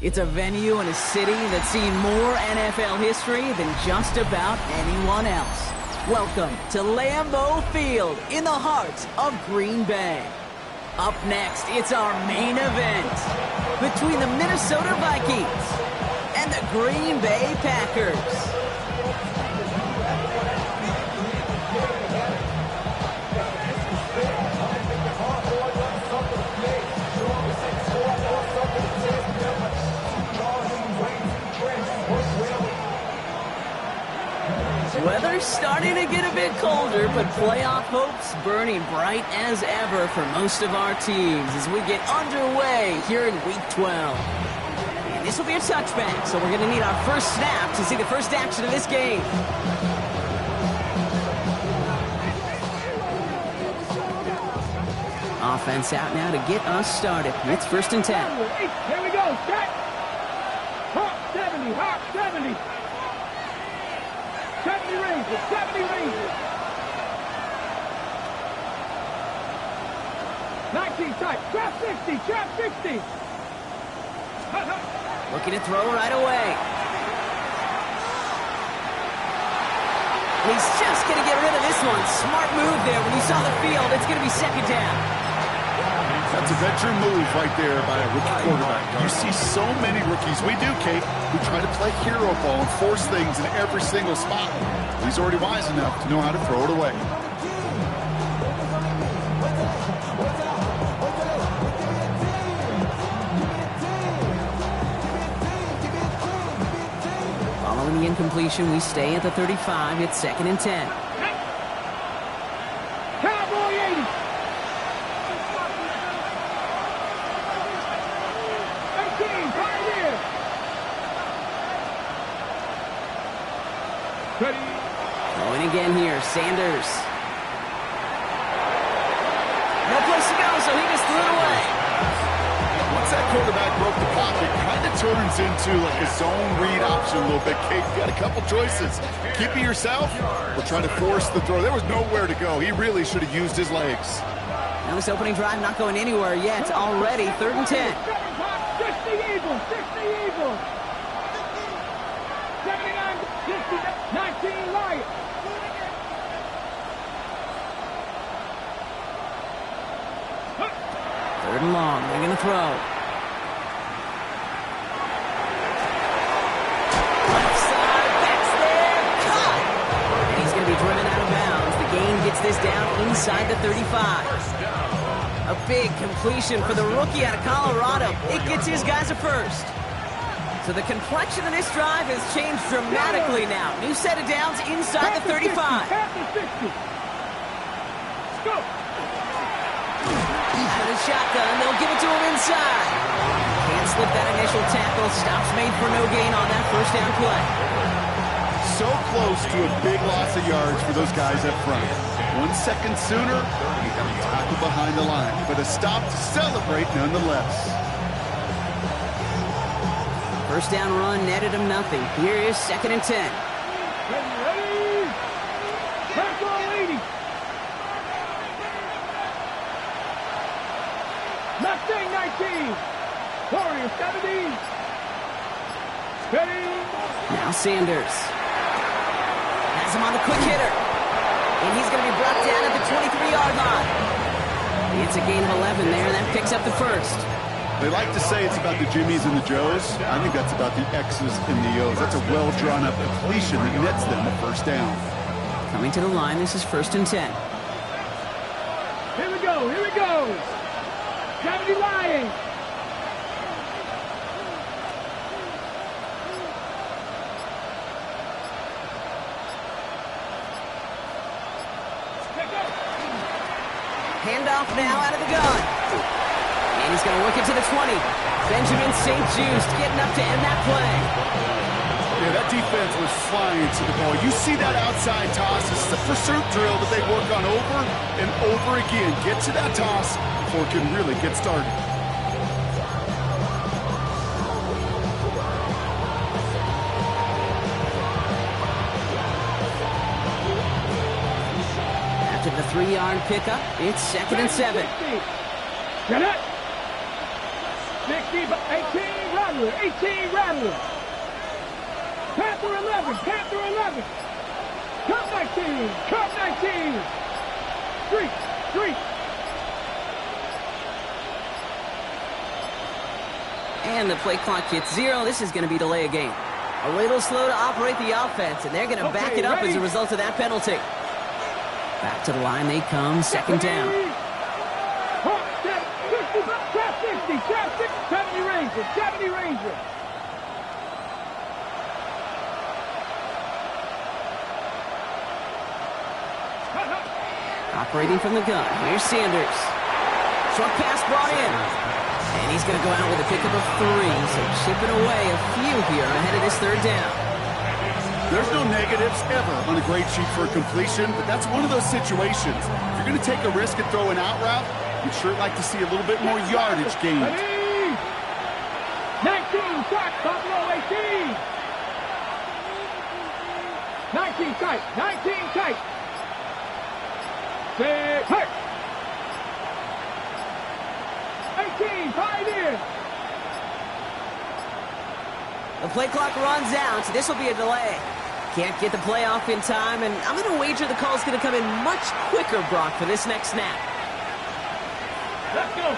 It's a venue and a city that's seen more NFL history than just about anyone else. Welcome to Lambeau Field in the heart of Green Bay. Up next, it's our main event between the Minnesota Vikings and the Green Bay Packers. Weather's starting to get a bit colder, but playoff hopes burning bright as ever for most of our teams as we get underway here in Week 12. And this will be a touchback, so we're going to need our first snap to see the first action of this game. Offense out now to get us started. It's 1st and 10. Here we go, set. Hop 70, hop 70. 70 ranges, 70 ranges. 19 tight, trap 60, trap 60. Looking to throw right away. He's just going to get rid of this one. Smart move there. When you saw the field, it's going to be 2nd down. That's a veteran move right there by a rookie quarterback. You see so many rookies, we do, Kate, who try to play hero ball and force things in every single spot. He's already wise enough to know how to throw it away. Following the incompletion, we stay at the 35. It's 2nd and 10. Cowboy 80. 18, Pioneer. Ready. Going again here, Sanders. No place to go, so he just threw it away. Once that quarterback broke the pocket, it kind of turns into like a zone read option a little bit, Kate. You got a couple choices. Keep it yourself or try to force the throw. There was nowhere to go. He really should have used his legs. Now this opening drive not going anywhere yet. Already 3rd and 10. 60 Eagles, 60 Eagles. 79, 60, 19 Lions. Third and long. They're going to throw. Left side, backs there, caught. And he's going to be driven out of bounds. The gain gets this down inside the 35. A big completion for the rookie out of Colorado. It gets his guys a first. So the complexion of this drive has changed dramatically now. New set of downs inside the 35. Go. Out of the shotgun, they'll give it to him inside. Can't slip that initial tackle. Stops made for no gain on that first down play. So close to a big loss of yards for those guys up front. 1 second sooner, you got to tackle behind the line. But a stop to celebrate nonetheless. First down run netted him nothing. Here is 2nd and 10. Ready. Tackle 80. Mustang 19. Warrior 70. Steady. Now Sanders. Has him on the quick hitter. And he's going to be brought down at the 23-yard line. It's a gain of 11 there, and that picks up the first. They like to say it's about the Jimmies and the Joes. I think that's about the X's and the O's. That's a well-drawn-up completion that nets them the first down. Coming to the line, this is 1st and 10. Here we go. Here we go. 70 Lions. Handoff now out of the gun. And he's going to work it to the 20. Benjamin St. Just getting up to end that play. Yeah, that defense was flying to the ball. You see that outside toss. This is a pursuit drill that they work on over and over again. Get to that toss before it can really get started. After the 3-yard pickup, it's 2nd and 7. Get it. 60, 18, right. Rattler. 18, Rattler. Panther 11, Panther 11. Cup 19, Cup 19. Street, Street. And the play clock hits 0. This is going to be delay a game. A little slow to operate the offense, and they're going to back it up as a result of that penalty. Back to the line they come, second down. Trap 60, trap 60, 70 Ranger, 70 Ranger. Operating from the gun, here's Sanders. Short pass brought in. And he's going to go out with a pickup of 3, so chipping away a few here ahead of this third down. There's no negatives ever on a grade sheet for a completion, but that's one of those situations. If you're going to take a risk and throw an out route, you'd sure like to see a little bit more yardage gained. 19, shot, Buffalo 18. 19 tight, 19 tight. Six, hurt. 18, 5 in. The play clock runs out, so this will be a delay. Can't get the play off in time, and I'm going to wager the call's going to come in much quicker, Brock, for this next snap. Let's go.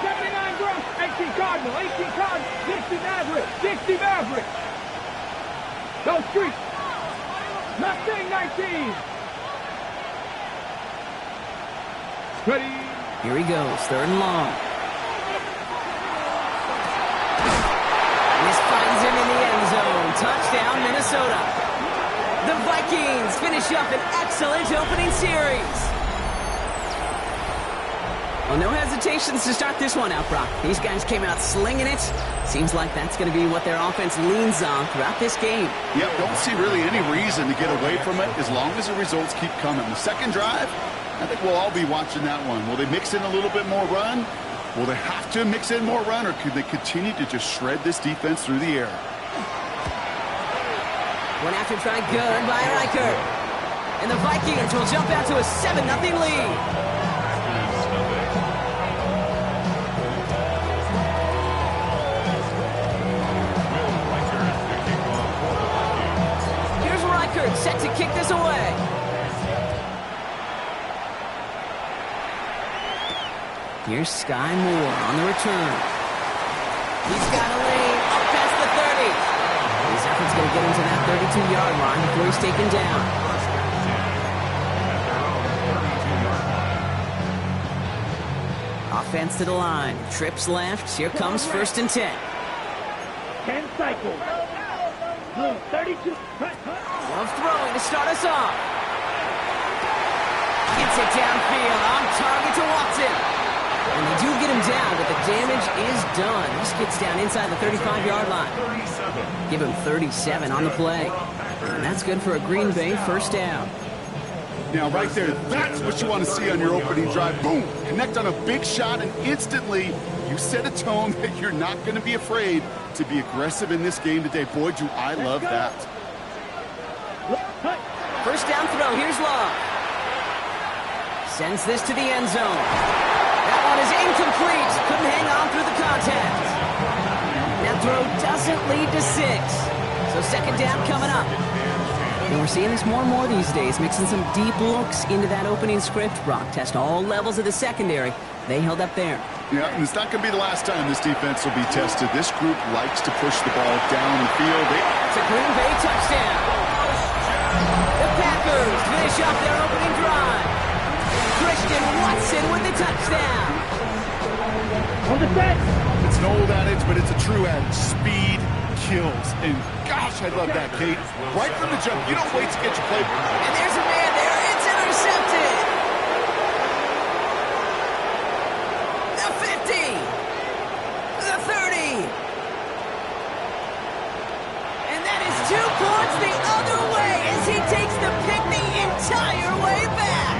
79 Gross, 18 Cardinal, 18 Cardinal, 60 Maverick, 60 Maverick. Go Street. Mustang 19. Ready. Here he goes, third and long. This finds him in the end zone. Touchdown, Minnesota. The Vikings finish up an excellent opening series. Well, no hesitations to start this one out, Brock. These guys came out slinging it. Seems like that's going to be what their offense leans on throughout this game. Yep, don't see really any reason to get away from it as long as the results keep coming. The second drive, I think we'll all be watching that one. Will they mix in a little bit more run? Will they have to mix in more run, or could they continue to just shred this defense through the air? One after try good by Riker. And the Vikings will jump out to a 7-0 lead. Set to kick this away. Here's Sky Moore on the return. He's got a lane up past the 30. His effort's going to get him to that 32-yard line before he's taken down. Offense to the line. Trips left. Here comes 1st and 10. 10 cycles. 32. Love throwing to start us off. Gets it downfield on target to Watson. And they do get him down, but the damage is done. This gets down inside the 35-yard line. Give him 37 on the play. And that's good for a Green Bay first down. Now, right there, that's what you want to see on your opening drive. Boom! Connect on a big shot, and instantly you set a tone that you're not going to be afraid to be aggressive in this game today. Boy, do I love that. First down throw, here's Love. Sends this to the end zone. That one is incomplete. Couldn't hang on through the contact. That throw doesn't lead to 6. So second down coming up. And we're seeing this more and more these days, mixing some deep looks into that opening script. Brock test all levels of the secondary. They held up there. Yeah, and it's not going to be the last time this defense will be tested. This group likes to push the ball down the field. It's a Green Bay touchdown. The Packers finish off their opening drive. Christian Watson with the touchdown. On the set. It's an old adage, but it's a true adage. Speed kills. And gosh, I love that, Kate. Right from the jump, you don't wait to get your play. And there's a man there. It's intercepted. The 50. The 30. And that is 2 points the other way as he takes the pick the entire way back.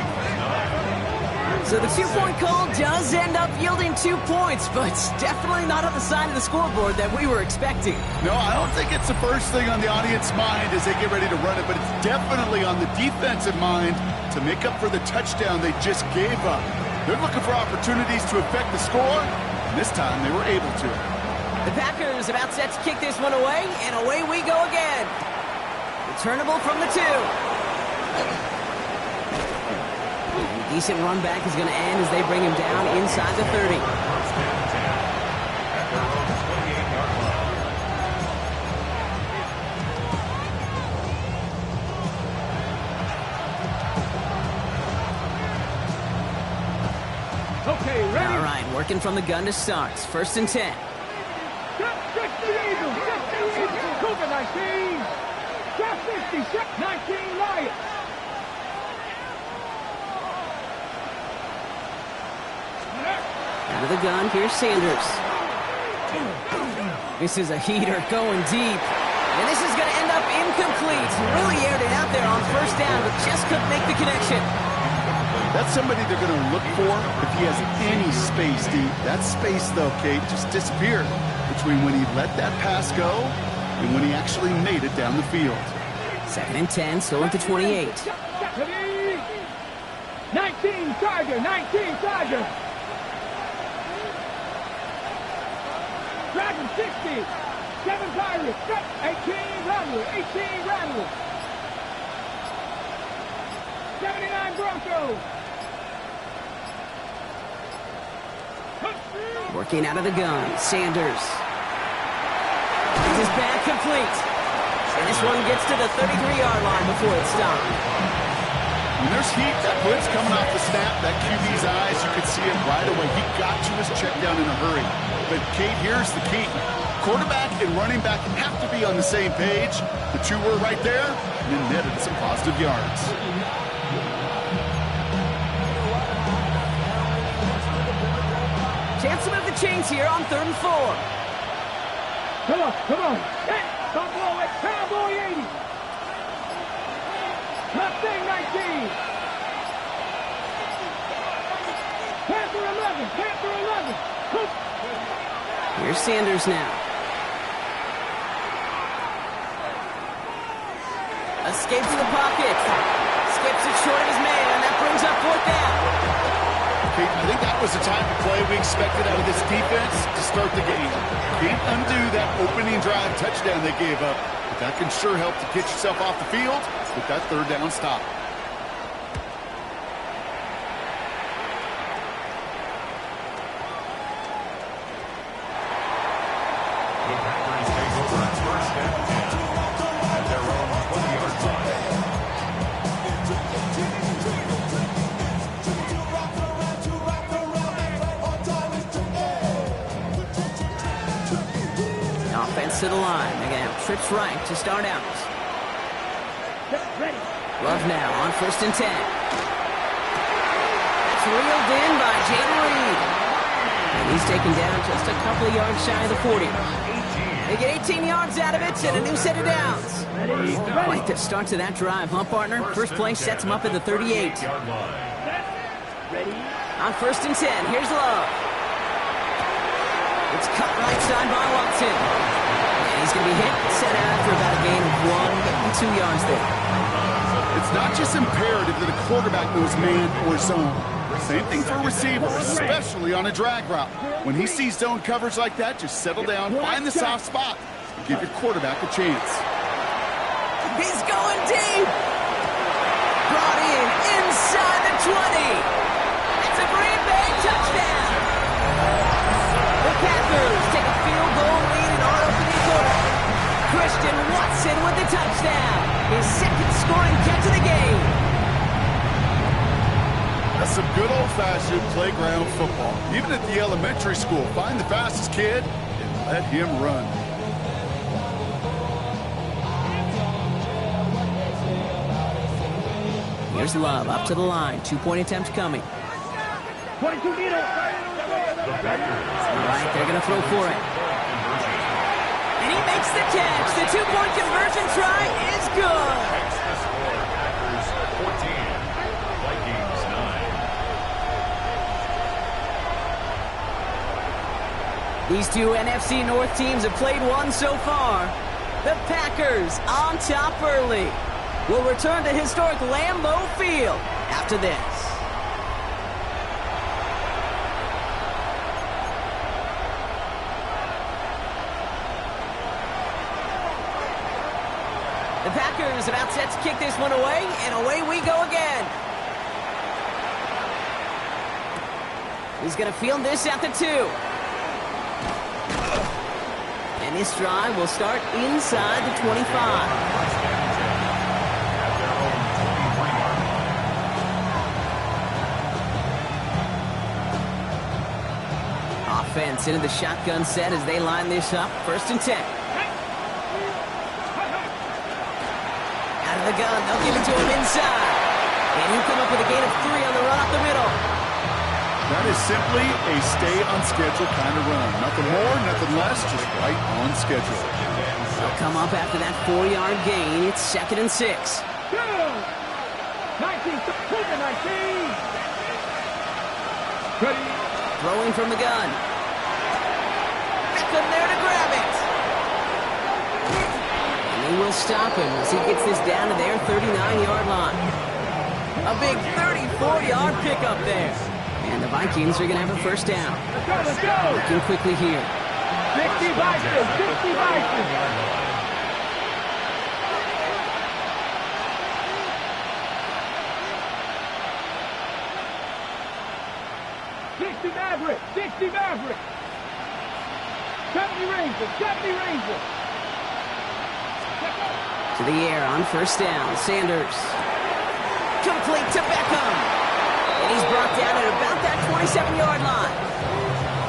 So the 2-point call does end up yielding 2 points, but it's definitely not on the side of the scoreboard that we were expecting. No, I don't think it's the first thing on the audience mind as they get ready to run it, but it's definitely on the defensive mind to make up for the touchdown they just gave up. They're looking for opportunities to affect the score, and this time they were able to. The Packers about set to kick this one away, and away we go again. Returnable from the 2. A decent run back is going to end as they bring him down inside the 30. Okay, ready? All right, working from the gun to start. 1st and 10. Stretch the Eagles. Stretch the Eagles. Cougar 19. Stretch 50. Stretch 19. Lions. Out of the gun, here's Sanders. This is a heater going deep. And this is going to end up incomplete. Really aired it out there on 1st down, but just couldn't make the connection. That's somebody they're going to look for if he has any space deep. That space, though, Kate, just disappeared between when he let that pass go and when he actually made it down the field. 2nd and 10, still at the 28. 19 Charger. 19 Charger. Dragon 60. 7 Pirates. 18 Rattler. 18 Rattler. 79 Broncos. Working out of the gun, Sanders. This is bad complete. And this one gets to the 33-yard line before it's stopped. When there's heat, that blitz coming off the snap, that QB's eyes, you could see it right away. He got to his check down in a hurry. But, Kate, here's the key. Quarterback and running back have to be on the same page. The two were right there, and then netted some positive yards. Chance to move the chains here on 3rd and 4. Come on, come on. Hey, don't blow it. Cowboy 80. Mustang 19. Panther 11. Panther 11. Here's Sanders now. Escapes the pocket. Skips it short of his man, and that brings up 4th down. Okay, I think that was the time to play we expected out of this defense to start the game. Can't undo that opening drive touchdown they gave up, but that can sure help to get yourself off the field with that 3rd down stop. To the line. They're going to have trips right to start out. Love now on 1st and 10. That's reeled in by Jaden Reed. And he's taken down just a couple of yards shy of the 40. They get 18 yards out of it and a new set of downs. Quite the start to that drive, huh, partner? First play sets him up at the 38. On 1st and 10, here's Love. It's cut right side by Watson. He's going to be hit, set out for about a gain of 1 2 yards there. It's not just imperative that a quarterback knows man or zone. Same thing for a receiver, especially on a drag route. When he sees zone coverage like that, just settle down, find the soft spot, and give your quarterback a chance. He's going deep. Brought in inside the 20. It's a Green Bay touchdown. The Packers take a field goal lead in our opening quarter. Christian Watson with the touchdown. His 2nd scoring catch of the game. That's some good old-fashioned playground football. Even at the elementary school, find the fastest kid and let him run. Here's Love up to the line. 2-point attempt coming. 22 meter. All right, they're going to throw for it. And he makes the catch. The 2-point conversion try is good. Packers 14, Vikings 9. These two NFC North teams have played one so far. The Packers on top early. Will return to historic Lambeau Field after this. The Packers about set to kick this one away, and away we go again. He's going to field this at the 2. And this drive will start inside the 25. Offense into the shotgun set as they line this up. 1st and 10. Out of the gun, they'll give it to him inside. And he'll come up with a gain of 3 on the run up the middle. That is simply a stay-on-schedule kind of run. Nothing more, nothing less, just right on schedule. They'll come up after that 4-yard gain. It's 2nd and 6. 19. Ready. Throwing from the gun. Beckham there to grab it. And they will stop him as he gets this down to their 39-yard line. A big 34-yard pickup there. And the Vikings are going to have a 1st down. Let's go. Looking quickly here. 60 Vikings. 60 Vikings. 60 Maverick. 60 Maverick. 70 Rangers. 70 Rangers. To the air on 1st down. Sanders. Complete to Beckham. And he's brought down at about that 27-yard line.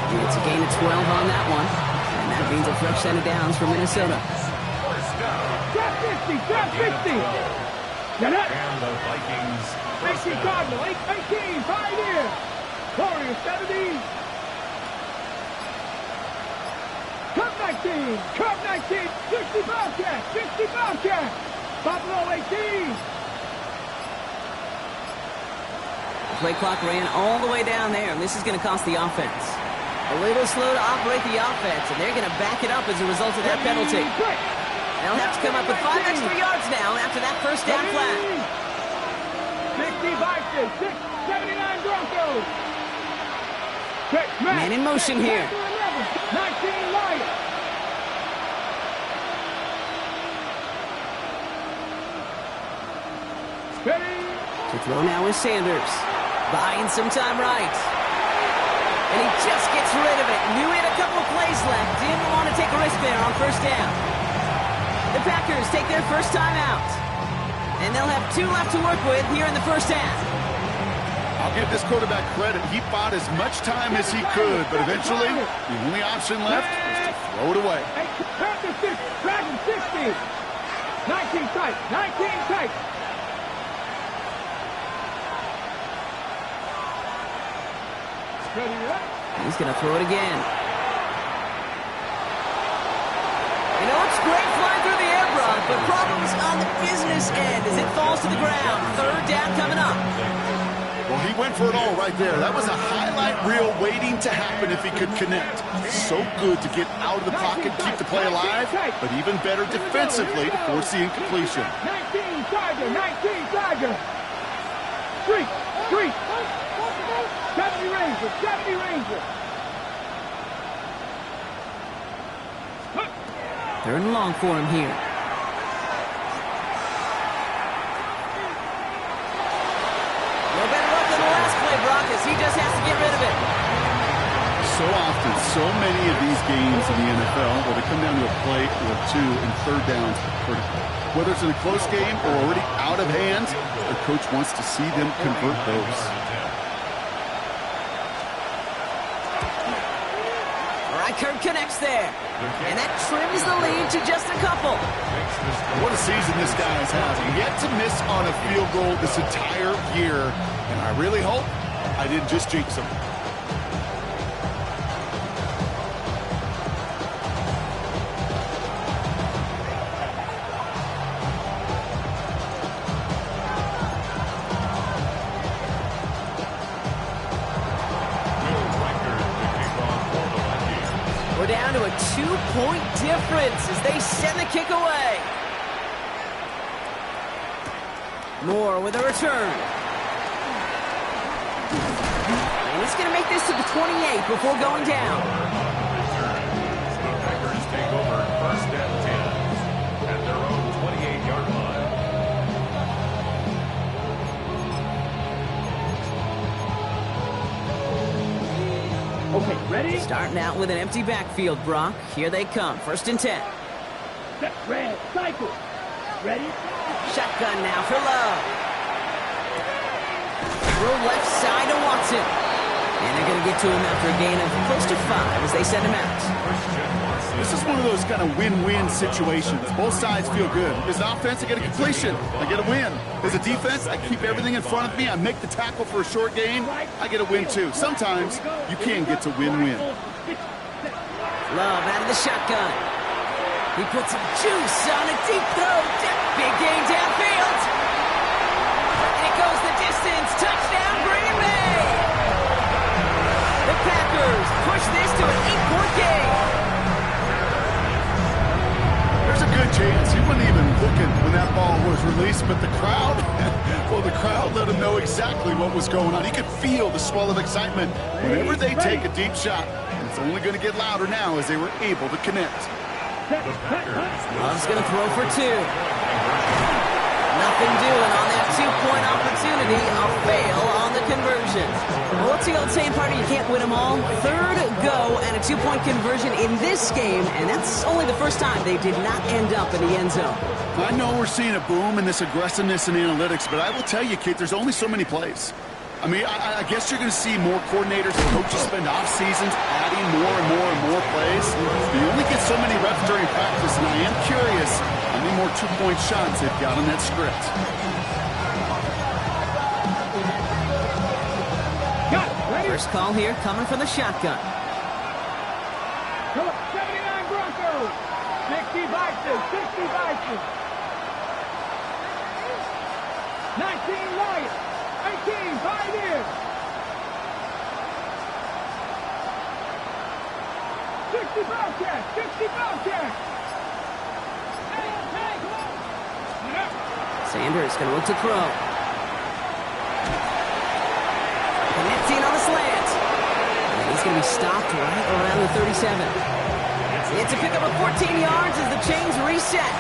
And it's a gain of 12 on that one. And that means a fresh set of downs for Minnesota. Drop 50. Drop 50. Get up. And the Vikings. 18 Cardinal. 18. 5 years. Warriors 70. Cup 19. Cup 19. 60 Bobcats. 60 Bobcats. Buffalo 18. The play clock ran all the way down there, and this is going to cost the offense. A little slow to operate the offense, and they're going to back it up as a result of that penalty. They'll have to come up with 5 extra yards now after that 1st down flat. 60 Vikings. 79 Broncos. Man in motion here. 19 Lions. Ready. To throw now is Sanders. Buying some time right. And he just gets rid of it. Knew he had a couple of plays left. Didn't want to take a risk there on 1st down. The Packers take their 1st time out. And they'll have 2 left to work with here in the 1st half. I'll give this quarterback credit. He bought as much time as he could, but eventually, the only option left was to throw it away. Dragon 60. 19 tight. 19 tight. Ready up. He's going to throw it again. You know, it's great flying through the air, Brock, but problems on the business end as it falls to the ground. 3rd down coming up. Well, he went for it all right there. That was a highlight reel waiting to happen if he could connect. So good to get out of the pocket, keep the play alive, but even better defensively to force the incompletion. 19 Tiger. 19 Tiger. Street. 70 Rangers. 70 Rangers. 3rd and long for him here. No better luck than the last play, Brock, as he just has to get rid of it. So often, so many of these games in the NFL where they come down to a play or 2 and 3rd downs are critical. Whether it's in a close game or already out of hand, the coach wants to see them convert those. Kirk connects there. And that trims the lead to just a couple. What a season this guy is having. Yet to miss on a field goal this entire year. And I really hope I didn't just jinx him. We're down to a 2-point difference as they send the kick away. Moore with a return. And he's going to make this to the 28 before going down. The Packers take over 1st and 10 at their own 28-yard line. Ready? Starting out with an empty backfield, Brock. Here they come. 1st and 10. Set, red, cycle. Ready? Shotgun now for Love. Throw left side to Watson. And they're going to get to him after a gain of close to 5 as they send him out. This is one of those kind of win-win situations. Both sides feel good. As an offense, I get a completion. I get a win. As a defense, I keep everything in front of me. I make the tackle for a short gain. I get a win, too. Sometimes you can get to win-win. Love out of the shotgun. He puts some juice on a deep throw. Big gain downfield. And it goes the distance. Touchdown, Green Bay. The Packers push this to an 8-point game. There's a good chance he wasn't even looking when that ball was released, but the crowd, well, the crowd let him know exactly what was going on. He could feel the swell of excitement whenever they take a deep shot. And it's only going to get louder now as they were able to connect. Love's going to throw for 2. Nothing doing on that 2-point opportunity. A fail on the conversion. Well, what's the old saying, partner? You can't win them all. 3rd go and a 2-point conversion in this game, and that's only the first time they did not end up in the end zone. I know we're seeing a boom in this aggressiveness in analytics, but I will tell you, Kate, there's only so many plays. I mean, I guess you're going to see more coordinators and coaches spend off seasons adding more and more and more plays. You only get so many reps during practice, and I am curious how many more 2-point shots they've got on that script. First call here coming from the shotgun. 79 Broncos. 60 Vikings. 60 Vikings. 19 Lions. 18 Pioneers. 60 Bobcats. 60 Bobcats. Sanders going to look to throw. Connecting on the slant. And he's going to be stopped right around the 37. It's a pickup of 14 yards as the chains reset.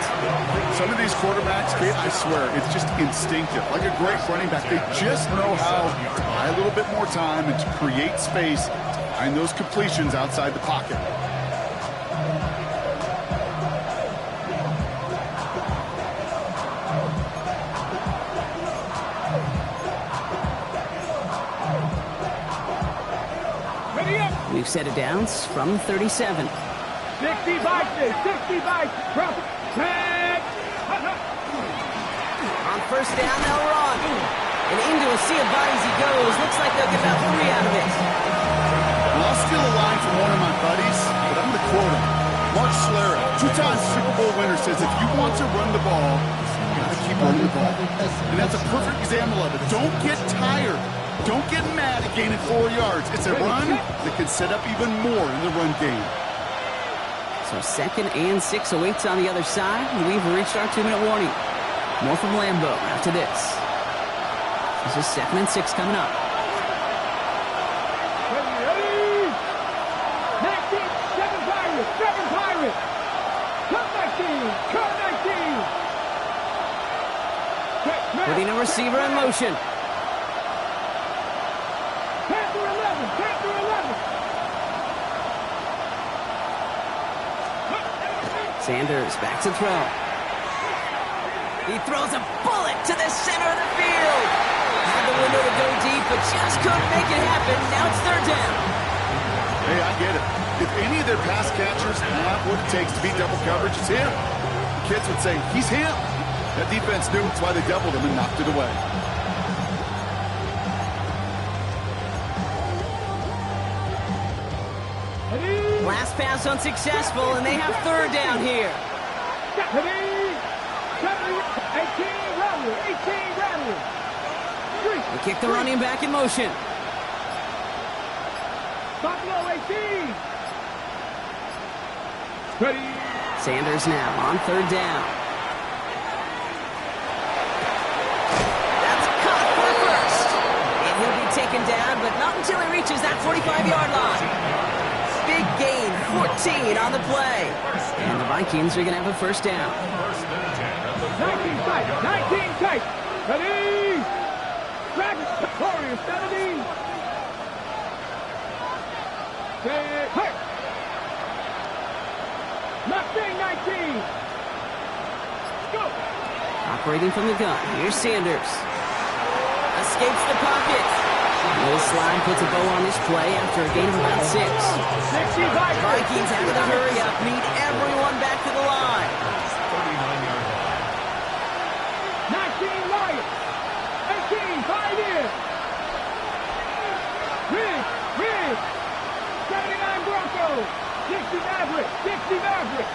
Some of these quarterbacks, Kate, I swear, it's just instinctive. Like a great running back, they just know how to buy a little bit more time and to create space behind those completions outside the pocket. We've set it down from 37. 60 Vikings, 60 Vikings, drop it, tag! On 1st down, they'll run. And into a sea of bodies he goes. Looks like they'll get about 3 out of it. Well, I'll steal a line from one of my buddies, but I'm going to quote him. Mark Schlereth, 2-time Super Bowl winner, says if you want to run the ball, you got to keep running the ball. And that's a perfect example of it. Don't get tired. Don't get mad at gaining 4 yards. It's a run that can set up even more in the run game. So 2nd and 6 awaits on the other side. And we've reached our 2-minute warning. More from Lambeau after this. This is 2nd and 6 coming up. Ready? 19, 7 Pirates, 7 Pirates. Cut 19, cut 19. Putting a receiver in motion. Panther 11, Panther 11. Sanders back to throw. He throws a bullet to the center of the field. Had the window to go deep, but just couldn't make it happen. Now it's 3rd down. Hey, I get it. If any of their pass catchers have what it takes to beat double coverage, it's him. The kids would say, he's him. That defense knew it's why they doubled him and knocked it away. Last pass unsuccessful, and they have 3rd down here. 18 Rattler, 18 Rattler. They kick the running back in motion. Buffalo 18. Ready. Sanders now on 3rd down. That's caught for the 1st. And he'll be taken down, but not until he reaches that 45-yard line. Big gain, 14 on the play. And the Vikings are going to have a 1st down. 19 tight, 19 tight. Ready. Dragons, Warriors 17. Hey. Mustang 19. Go. Operating from the gun. Here's Sanders. Escapes the pocket. Little slide puts a bow on this play after a gain of about 6. 60 Vikings out of the hurry up. Need everyone back to the line. 39-yard line. 19 Lions. 18, 5 in. Ridge. 79 Broncos. 60 Maverick. 60 Maverick.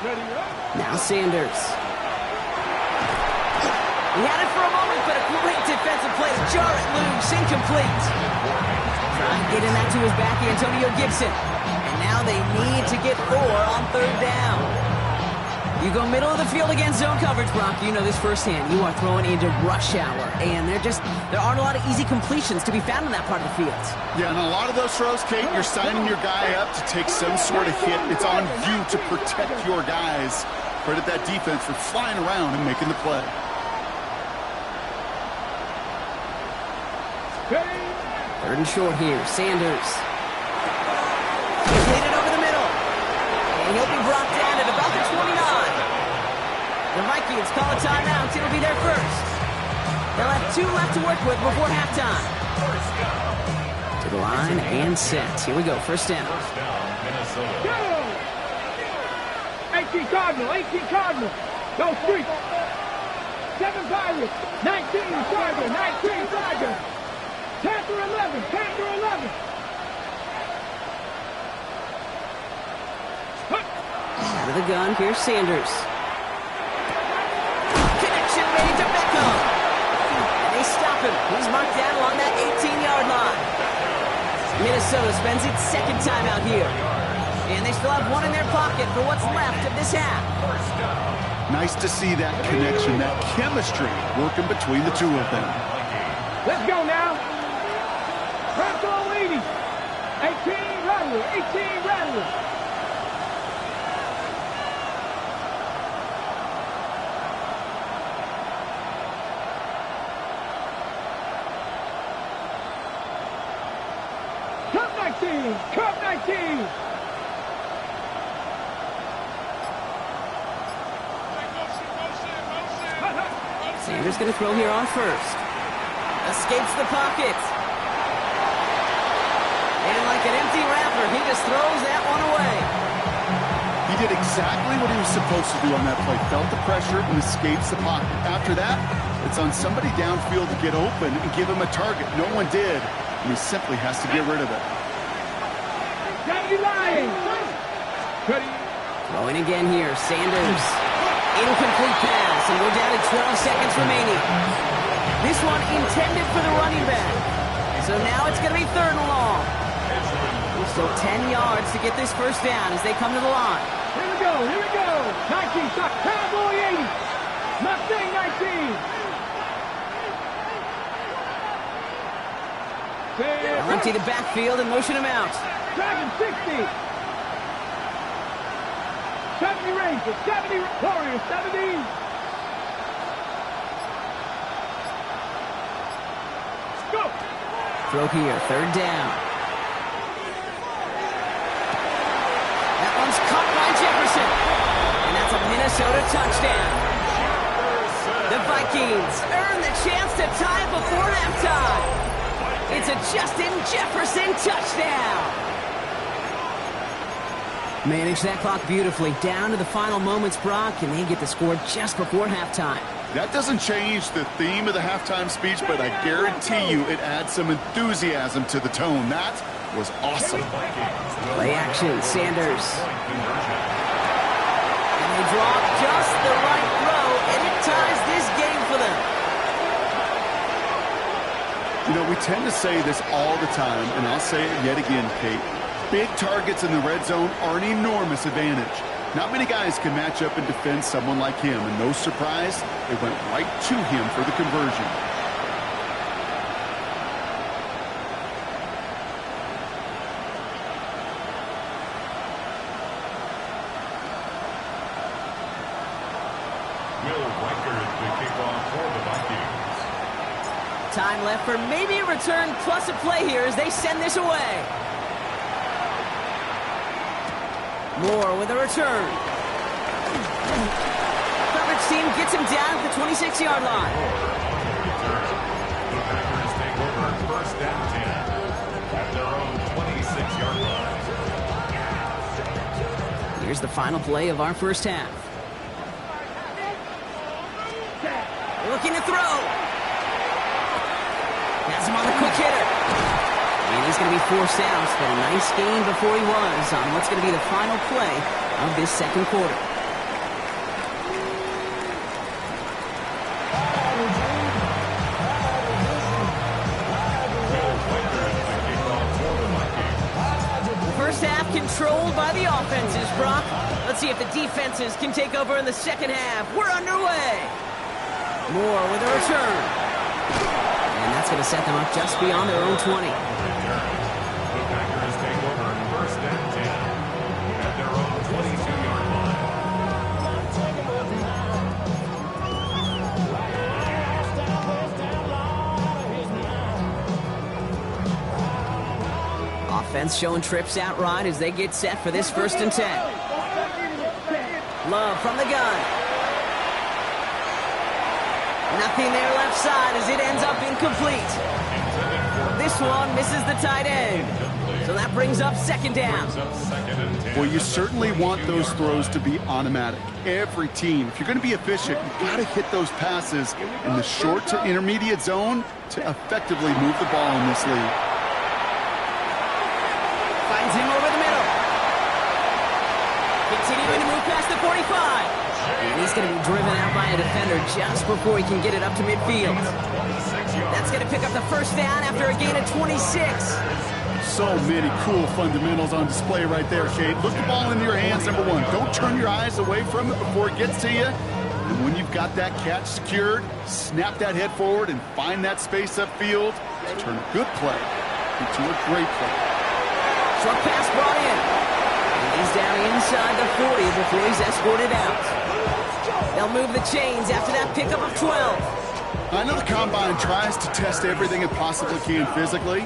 Ready up. Now Sanders. He had it for a moment, but a great defensive play to jar it loose. Incomplete. Trying to get in that to his back, Antonio Gibson. And now they need to get 4 on 3rd down. You go middle of the field against zone coverage, Brock. You know this firsthand. You are throwing into rush hour, and there aren't a lot of easy completions to be found in that part of the field. Yeah, and a lot of those throws, Kate, you're signing your guy up to take some sort of hit. It's on you to protect your guys. Credit that defense for flying around and making the play. Third and short here. Sanders. He's lead it over the middle. And he'll be brought down at about the 29. The Vikings call a timeout. It'll be their first. They'll have 2 left to work with before halftime. To the line and set. Here we go. First down. First down, Minnesota. Go! 18 Cardinal. Go street. 7 Pirates. 19 Tiger. 19 Tiger. Panther 11. Out of the gun. Here's Sanders. Connection made to Beckham. And they stop him. He's marked down along that 18-yard line. Minnesota spends its second time out here. And they still have 1 in their pocket for what's left of this half. Nice to see that connection, that chemistry working between the two of them. Let's go now. Bronco 80. 18 Rattler. Cup 19. Sanders going to throw here on first. Escapes the pocket. And like an empty wrapper, he just throws that one away. He did exactly what he was supposed to do on that play. Felt the pressure and escapes the pocket. After that, it's on somebody downfield to get open and give him a target. No one did, and he simply has to get rid of it. Throwing again here, Sanders. Incomplete pass, and we're down to 12 seconds remaining. This one intended for the running back. So now it's going to be 3rd and long. So 10 yards to get this first down as they come to the line. Here we go. 19 shot, Cowboy 80. Mustang 19. They'll empty the backfield and motion him out. Dragon 60. 70 Rangers, 70 Warriors, 70. Go. Throw here, 3rd down. That one's caught by Jefferson. And that's a Minnesota touchdown. The Vikings earn the chance to tie before halftime. It's a Justin Jefferson touchdown. Manage that clock beautifully. Down to the final moments, Brock, and they get the score just before halftime. That doesn't change the theme of the halftime speech, but I guarantee you it adds some enthusiasm to the tone. That was awesome. Play action, Sanders. And they drop just the right throw, and it ties this game for them. You know, we tend to say this all the time, and I'll say it yet again, Kate. Big targets in the red zone are an enormous advantage. Not many guys can match up and defend someone like him, and no surprise, they went right to him for the conversion. Time left for maybe a return plus a play here as they send this away. Moore with a return. Coverage team gets him down at the 26-yard line. The Packers take over first and 10 at their own 26-yard line. Here's the final play of our first half. Looking to throw. Has him on the quick hitter. And he's going to be forced out, but a nice gain before he was on what's going to be the final play of this second quarter. First half controlled by the offenses, Brock. Let's see if the defenses can take over in the second half. We're underway. Moore with a return. And that's going to set them up just beyond their own 20. The Packers take over first and 10 at their own 22-yard line. Offense showing trips out right as they get set for this first and 10. Love from the gun. Nothing there left side as it ends up incomplete. This one misses the tight end. So that brings up second down. Well, you certainly want those throws to be automatic. Every team, if you're going to be efficient, you've got to hit those passes in the short to intermediate zone to effectively move the ball in this league. Finds him over the middle. Continuing to move past the 45. And he's going to be driven out by a defender just before he can get it up to midfield. That's going to pick up the first down after a gain of 26. So many cool fundamentals on display right there, Kate. Look the ball into your hands, number one. Don't turn your eyes away from it before it gets to you. And when you've got that catch secured, snap that head forward and find that space upfield to turn a good play into a great play. Short pass brought in. And he's down inside the 40 before he's escorted out. They'll move the chains after that pickup of 12. I know the Combine tries to test everything it possibly can physically,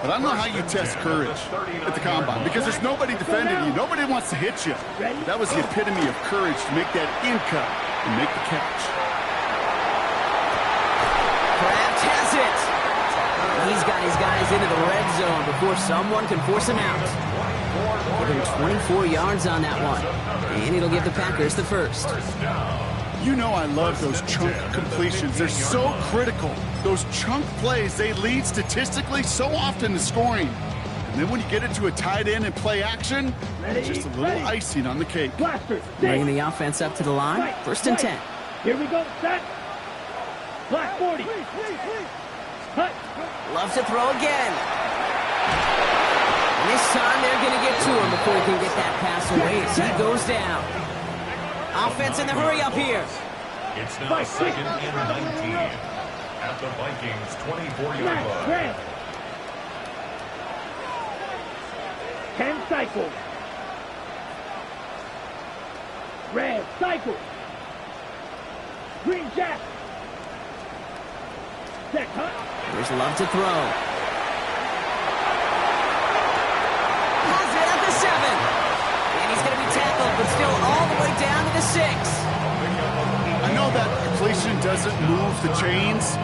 but I don't know how you test courage at the Combine because there's nobody defending you. Nobody wants to hit you. That was the epitome of courage to make that in cut and make the catch. Kraft has it. He's got his guys into the red zone before someone can force him out. Give him 24 yards on that one. And it'll give the Packers the first. You know I love those chunk completions. They're so critical. Those chunk plays, they lead statistically so often to scoring. And then when you get into a tight end and play action, it's just a little icing on the cake. Bringing the offense up to the line. First and 10. Here we go, set. Black 40. Cut. Loves to throw again. And this time they're going to get to him before he can get that pass away as he goes down. Offense in the hurry up here. It's now second and 19 at the Vikings' 24-yard line. 10 cycles. Red cycle. Green jack. Set cut. Here's Love to throw. Has it at the 7. And he's going to be tackled, but still all the way down to the 6. I know that completion doesn't move the chains.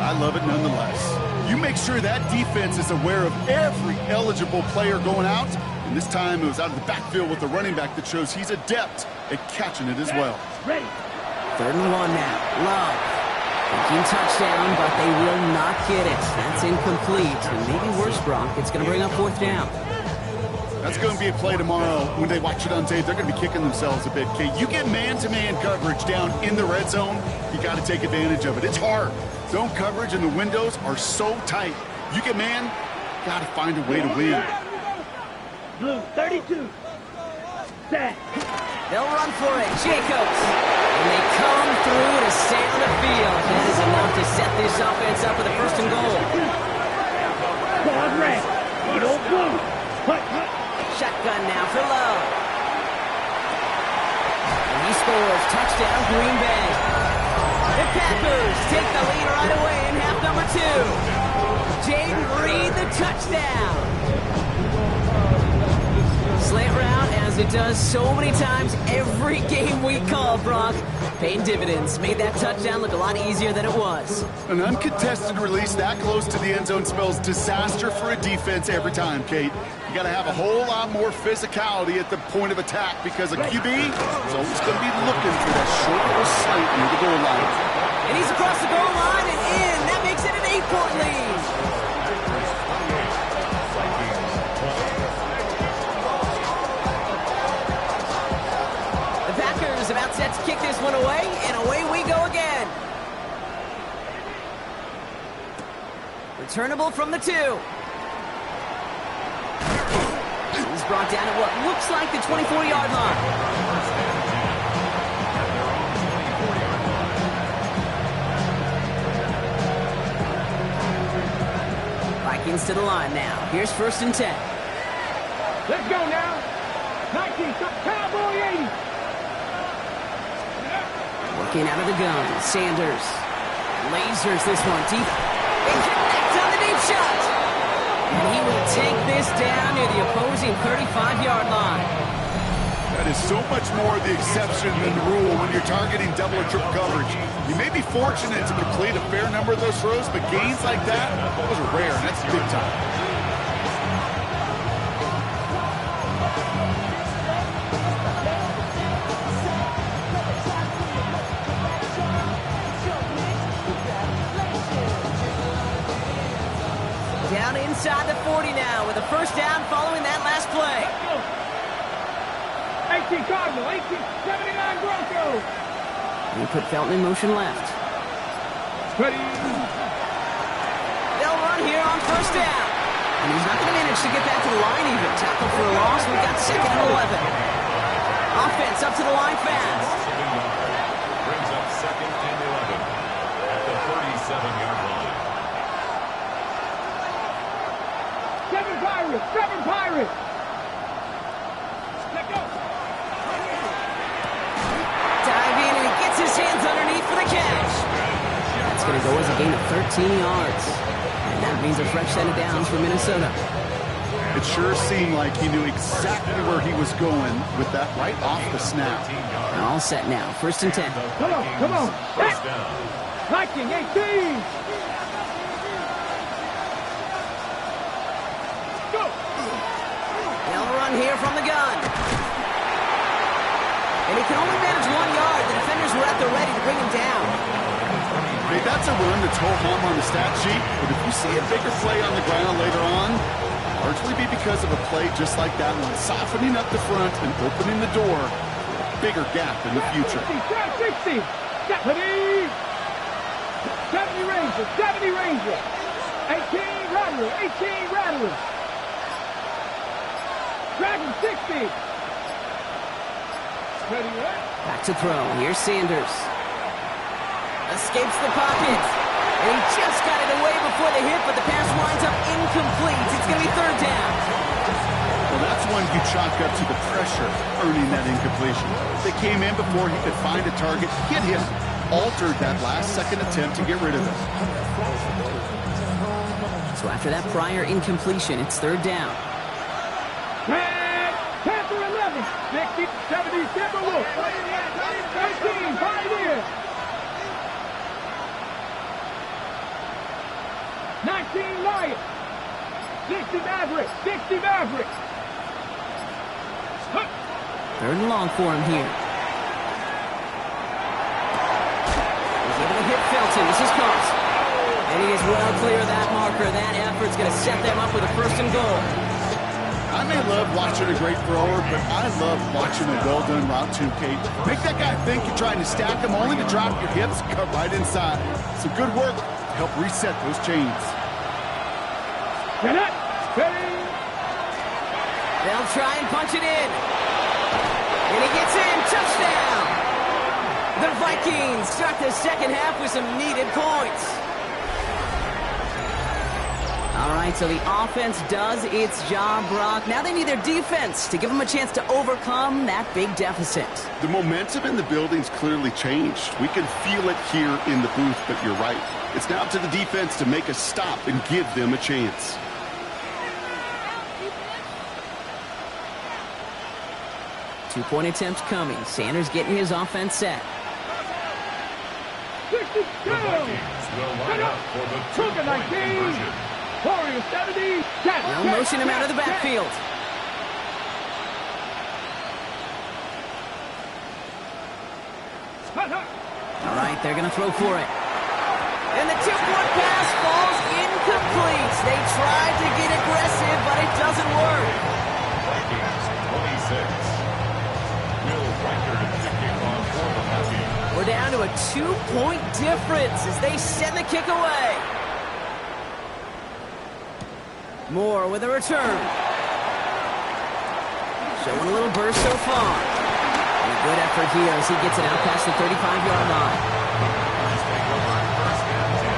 I love it nonetheless. You make sure that defense is aware of every eligible player going out. And this time it was out of the backfield with the running back that shows he's adept at catching it as well. Ready. 3rd and 1 now. Love. Thinking touchdown, but they will not get it. That's incomplete. And maybe worse, Brock. It's going to bring up 4th down. That's going to be a play tomorrow. When they watch it on tape, they're going to be kicking themselves a bit. Okay, you get man-to-man coverage down in the red zone, you got to take advantage of it. It's hard. Zone coverage and the windows are so tight. You get man, got to find a way to win. Blue 32. Set. They'll run for it. Jacobs. And they come through to stay on the field. That is enough to set this offense up with a 1st and goal. Quad red. Eagle blue. Cut. Shotgun now for Love. And he scores. Touchdown, Green Bay. The Packers take the lead right away in half number 2. touchdown! Slant route, as it does so many times every game we call, Brock. Paying dividends. Made that touchdown look a lot easier than it was. An uncontested release that close to the end zone spells disaster for a defense every time, Kate. You got to have a whole lot more physicality at the point of attack because a QB is always going to be looking for that short little slant near the goal line. And he's across the goal line and in. That makes it an 8-point lead. The Packers about set to kick this one away, and away we go again. Returnable from the 2. He's brought down at what looks like the 24-yard line. Vikings to the line now. Here's 1st and 10. Let's go now. 19, Cowboy 80. Working out of the gun. Sanders lasers this one deep. And connects on the deep shot. And he will take this down near the opposing 35-yard line. That is so much more the exception than the rule when you're targeting double or triple coverage. You may be fortunate to complete a fair number of those throws, but gains like that, those are rare, and that's big time. Down inside the 40 now with a 1st down following that last play. 18 Cardinal, 1879 Broncos. He put Felton in motion left. Ready. They'll run here on 1st down. And he's not going to manage to get back to the line even. Tackle for a loss. We've got 2nd and 11. Offense up to the line fast. Brings up 2nd and 11 at the 37-yard line. 7 Pirates. Let go. Dive in, and he gets his hands underneath for the catch. That's going to go as a gain of 13 yards. And that means a fresh set of downs for Minnesota. It sure seemed like he knew exactly where he was going with that right off the snap. All set now. 1st and 10. Come on. First down. Viking 18. They'll run here from the gun. And he can only manage 1 yard. The defenders were at the ready to bring him down. Hey, that's a run that's ho-hum on the stat sheet, but if you see a bigger play on the ground later on, largely be because of a play just like that one, softening up the front and opening the door for a bigger gap in the future. 60. 70 Rangers. 18 Rattlers. Dragon 60. Back to throw. Here's Sanders. Escapes the pocket. And he just got it away before the hit, but the pass winds up incomplete. It's going to be 3rd down. Well, that's one you chalk up to the pressure earning that incompletion. They came in before he could find a target, hit him, altered that last-second attempt to get rid of it. So after that prior incompletion, it's 3rd down. Panther 11. 60, 70 Timberwolves. 13 Pioneers. 19 Lions. 60 Mavericks. 3rd and long for him here. He's able to hit Felton. This is Cox. And he is well clear of that marker. That effort's going to set them up with a 1st and goal. I may love watching a great thrower, but I love watching a well-done route too, Kate. Make that guy think you're trying to stack him only to drop your hips, cut right inside. Some good work to help reset those chains. They'll try and punch it in. And he gets in. Touchdown. The Vikings start the 2nd half with some needed points. All right, so the offense does its job, Brock. Now they need their defense to give them a chance to overcome that big deficit. The momentum in the building's clearly changed. We can feel it here in the booth, but you're right. It's now up to the defense to make a stop and give them a chance. 2-point attempts coming. Sanders getting his offense set. 62. The Vikings will line up for the two-point 19. conversion. Warrior 70. They'll motion him out of the backfield. All right, they're going to throw for it. And the 2-point pass falls incomplete. They tried to get aggressive, but it doesn't work. Vikings 26. Will Reichard to kick off for the Vikings. We're down to a 2-point difference as they send the kick away. Moore with a return. Showing a little burst so far. And a good effort here as he gets it out past the 35-yard line. Let's take over first and 10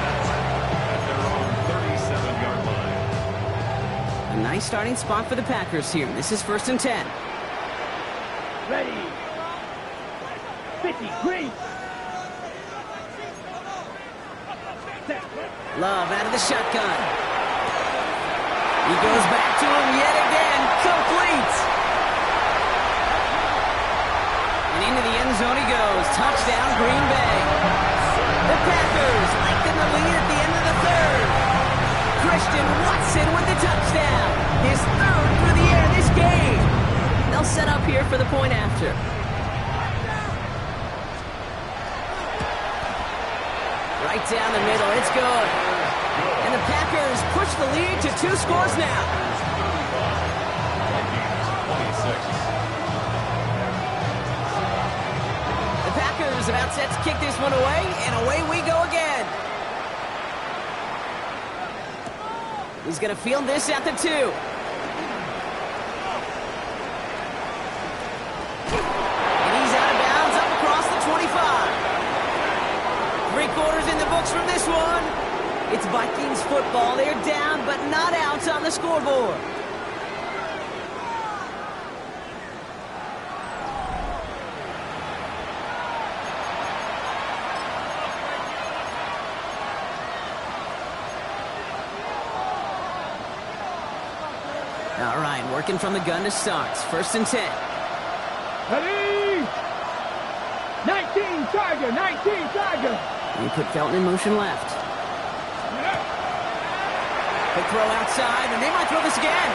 at their own 37-yard line. A nice starting spot for the Packers here. This is 1st and 10. Ready. 50. Green. Love out of the shotgun. He goes back to him yet again. Complete. And into the end zone he goes. Touchdown, Green Bay. The Packers lengthen the lead at the end of the third. Christian Watson with the touchdown. His third through the air this game. They'll set up here for the point after. Right down the middle. It's good. And the Packers push the lead to 2 scores now. Vikings 26. The Packers about set to kick this one away, and away we go again. He's going to field this at the 2. And he's out of bounds up across the 25. 3 quarters in the books from this one. It's Vikings football. They're down, but not out on the scoreboard. All right, working from the gun to start. 1st and 10. Ready. 19 Tiger. 19 Tiger. He put Felton in motion left. Quick throw outside, and they might throw this again.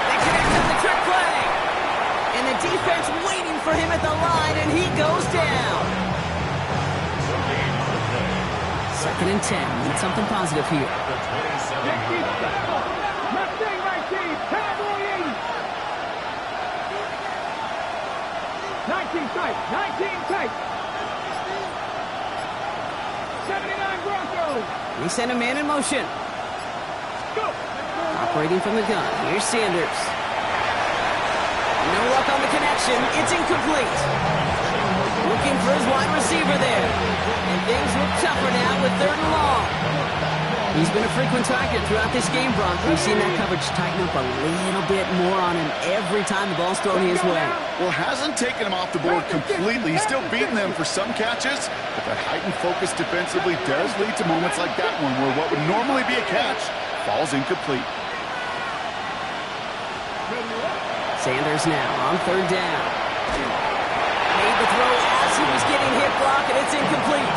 They connect on the trick play. And the defense waiting for him at the line, and he goes down. 2nd and 10. Need something positive here. Mustang 19. Cowboy 80. 19 tight. 19 tight. 79 Broncos. They send a man in motion. Go. Operating from the gun. Here's Sanders. No luck on the connection. It's incomplete. Looking for his wide receiver there. And things look tougher now with 3rd and long. He's been a frequent target throughout this game, Bronk. We've seen that coverage tighten up a little bit more on him every time the ball's thrown his way. Well, hasn't taken him off the board completely. He's still beating them for some catches, but that heightened focus defensively does lead to moments like that one where what would normally be a catch falls incomplete. Sanders now on 3rd down. Made the throw as he was getting hit block, and it's incomplete.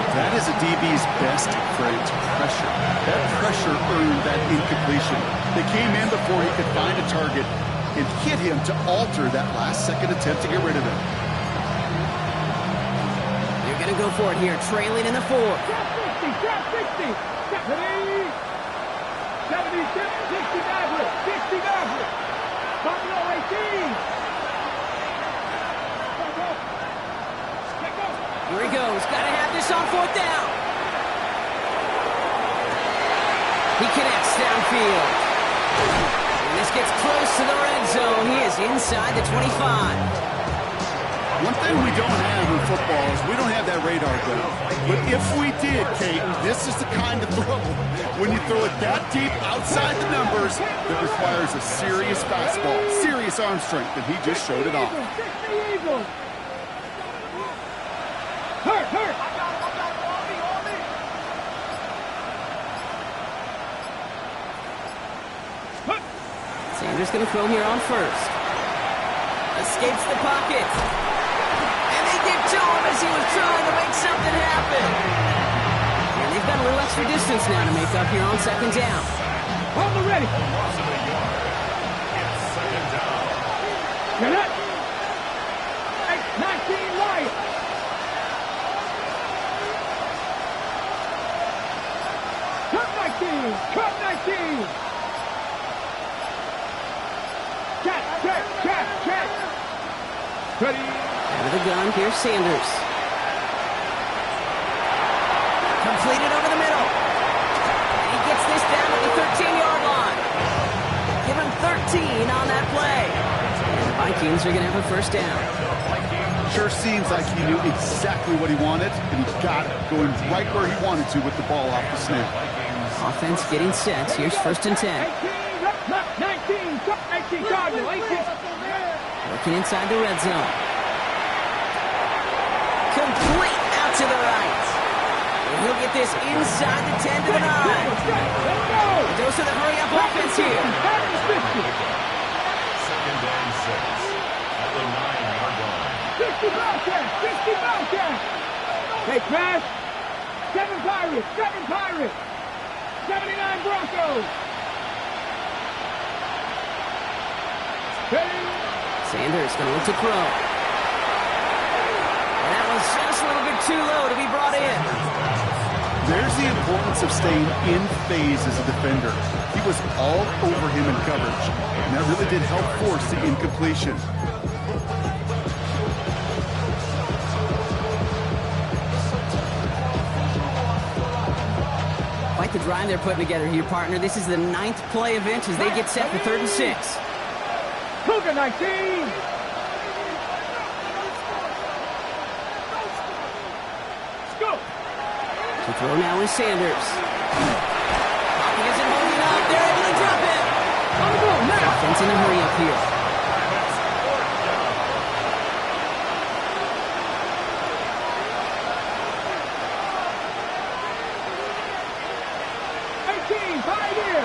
That is a DB's best friend, pressure. That pressure earned that incompletion. They came in before he could find a target and hit him to alter that last-second attempt to get rid of him. They're going to go for it here, trailing in the 4. Drop 60. 70. 76. 60 Maverick. 60 Maverick. Buffalo 18. Here he goes. Got to have this on 4th down. He connects downfield. And this gets close to the red zone. He is inside the 25. One thing we don't have in football is we don't have that radar gun. But if we did, Kate, this is the kind of throw. When you throw it that deep outside the numbers, that requires a serious fastball, serious arm strength, and he just showed it off. Eagles. Hurt. Sanders going to throw here on 1st. Escapes the pocket. And they get to him as he was trying to make something happen. And they've got a little extra distance now to make up here on second down. On the ready. It's second down. You're not. 19 Lions. Cut 19. Cut 19. Check. Ready. Out of the gun, here's Sanders. Completed over the middle. And he gets this down at the 13-yard line. Give him 13 on that play. And the Vikings are going to have a first down. Sure seems like he knew exactly what he wanted, and he got it, going right where he wanted to with the ball off the snap. Offense getting set. Here's first and 10. 19 Cardinal. 18. Working inside the red zone. Complete out to the right. And he'll get this inside the 10 to the 9. Dose of the hurry-up offense here. Second and 6 at the 9-yard line. 50 Bobcats. Hey, pass. 7 Pirates. 79 Broncos. Ready. Sanders going to look to throw. And that was just a little bit too low to be brought in. There's the importance of staying in phase as a defender. He was all over him in coverage, and that really did help force the incompletion. Quite the drive they're putting together here, partner. This is the 9th play event as they get set for 3rd and 6. Cougar 19. To throw now is Sanders. Pocket isn't holding up. They're able to drop it. On the ball now. Offense in a hurry up here. Pioneer.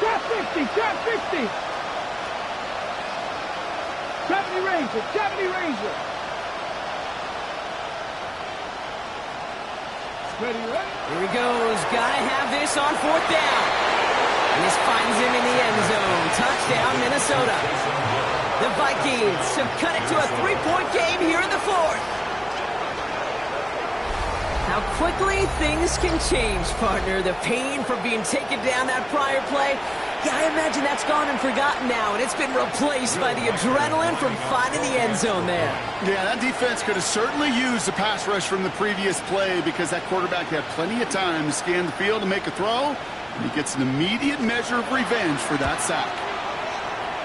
Shot 50. 70 Ranger. Ready. Here he goes. Gotta have this on 4th down. And this finds him in the end zone. Touchdown, Minnesota. The Vikings have cut it to a 3-point game here in the 4th. How quickly things can change, partner. The pain from being taken down that prior play. Yeah, I imagine that's gone and forgotten now, and it's been replaced by the adrenaline from finding the end zone there. Yeah, that defense could have certainly used the pass rush from the previous play because that quarterback had plenty of time to scan the field and make a throw, and he gets an immediate measure of revenge for that sack.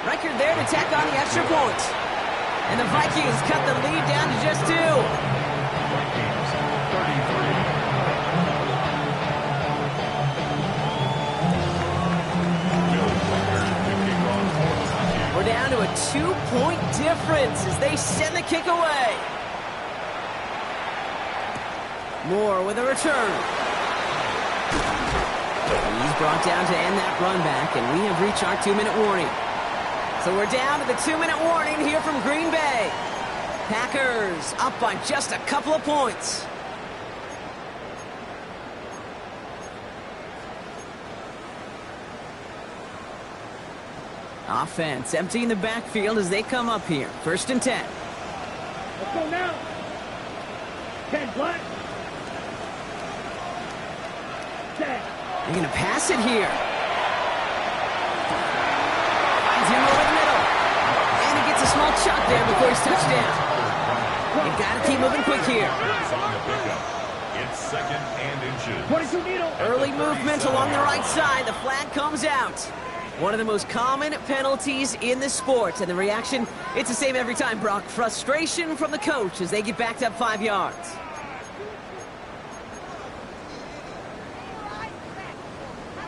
Record there to tack on the extra point. And the Vikings cut the lead down to just 2. Vikings 33. We're down to a 2-point difference as they send the kick away. Moore with a return. He's brought down to end that run back, and we have reached our 2-minute warning. So we're down to the 2-minute warning here from Green Bay. Packers up by just a couple of points. Offense emptying the backfield as they come up here. 1st and 10. Let's go now. 10 black. 10. They're going to pass it here. Finds him over the middle. And he gets a small chunk there before he's touched down. They've got to keep moving quick here. It's 2nd and inches. 22 needle. Early movement along the right side. The flag comes out. One of the most common penalties in the sport. And the reaction, it's the same every time, Brock. Frustration from the coach as they get backed up 5 yards.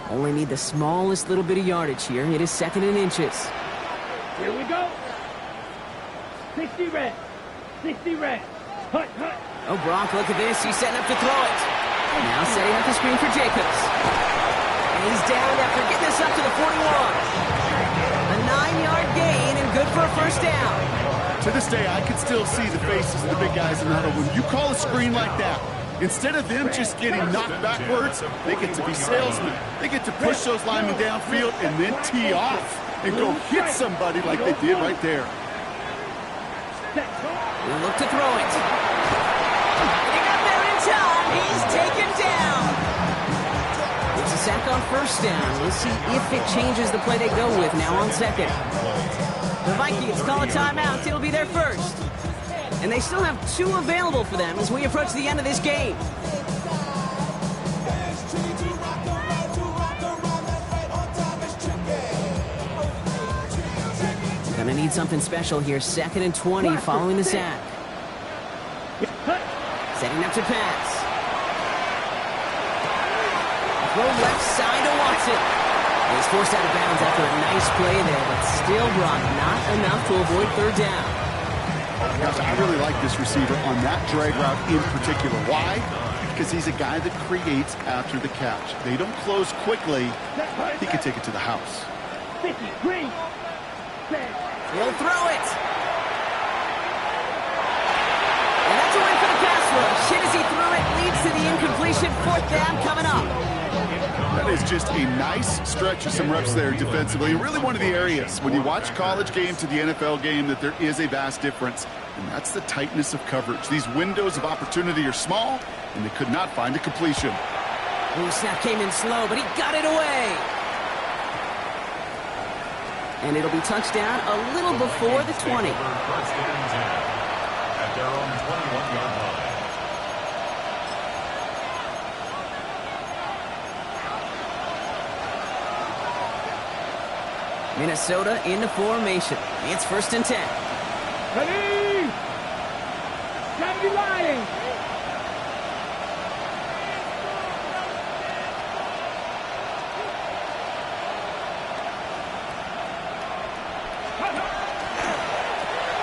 Only need the smallest little bit of yardage here. It is 2nd and inches. Here we go. 60 red. 60 red. Hut. Oh, Brock, look at this. He's setting up to throw it. Now setting up the screen for Jacobs. And he's down after getting this up to the 41. A 9-yard gain, and good for a first down. To this day, I can still see the faces of the big guys in the huddle. When you call a screen like that, instead of them just getting knocked backwards, they get to be salesmen. They get to push those linemen downfield and then tee off and go hit somebody like they did right there. We'll look to throw it. He got there in time. He's taken down. It's a sack on first down. We'll see if it changes the play they go with now on second. The Vikings call a timeout. It'll be their first. And they still have 2 available for them as we approach the end of this game. Gonna need something special here. 2nd and 20 following the sack. Setting up to pass. Throw left side to Watson. He's forced out of bounds after a nice play there, but still brought not enough to avoid third down. Gosh, I really like this receiver on that drag route in particular. Why? Because he's a guy that creates after the catch. They don't close quickly. He can take it to the house. He'll throw it. And that's a win for the pass rush. Hit as he threw it, leads to the incompletion. 4th down coming up. That is just a nice stretch of some reps there defensively. Really one of the areas when you watch college game to the NFL game that there is a vast difference, and that's the tightness of coverage. These windows of opportunity are small, and they could not find a completion. Ooh, snap came in slow, but he got it away. And it'll be touchdown a little before the 20. First and 10 at their own 21-yard line. Minnesota into formation. It's 1st and 10. Ready? Time to line.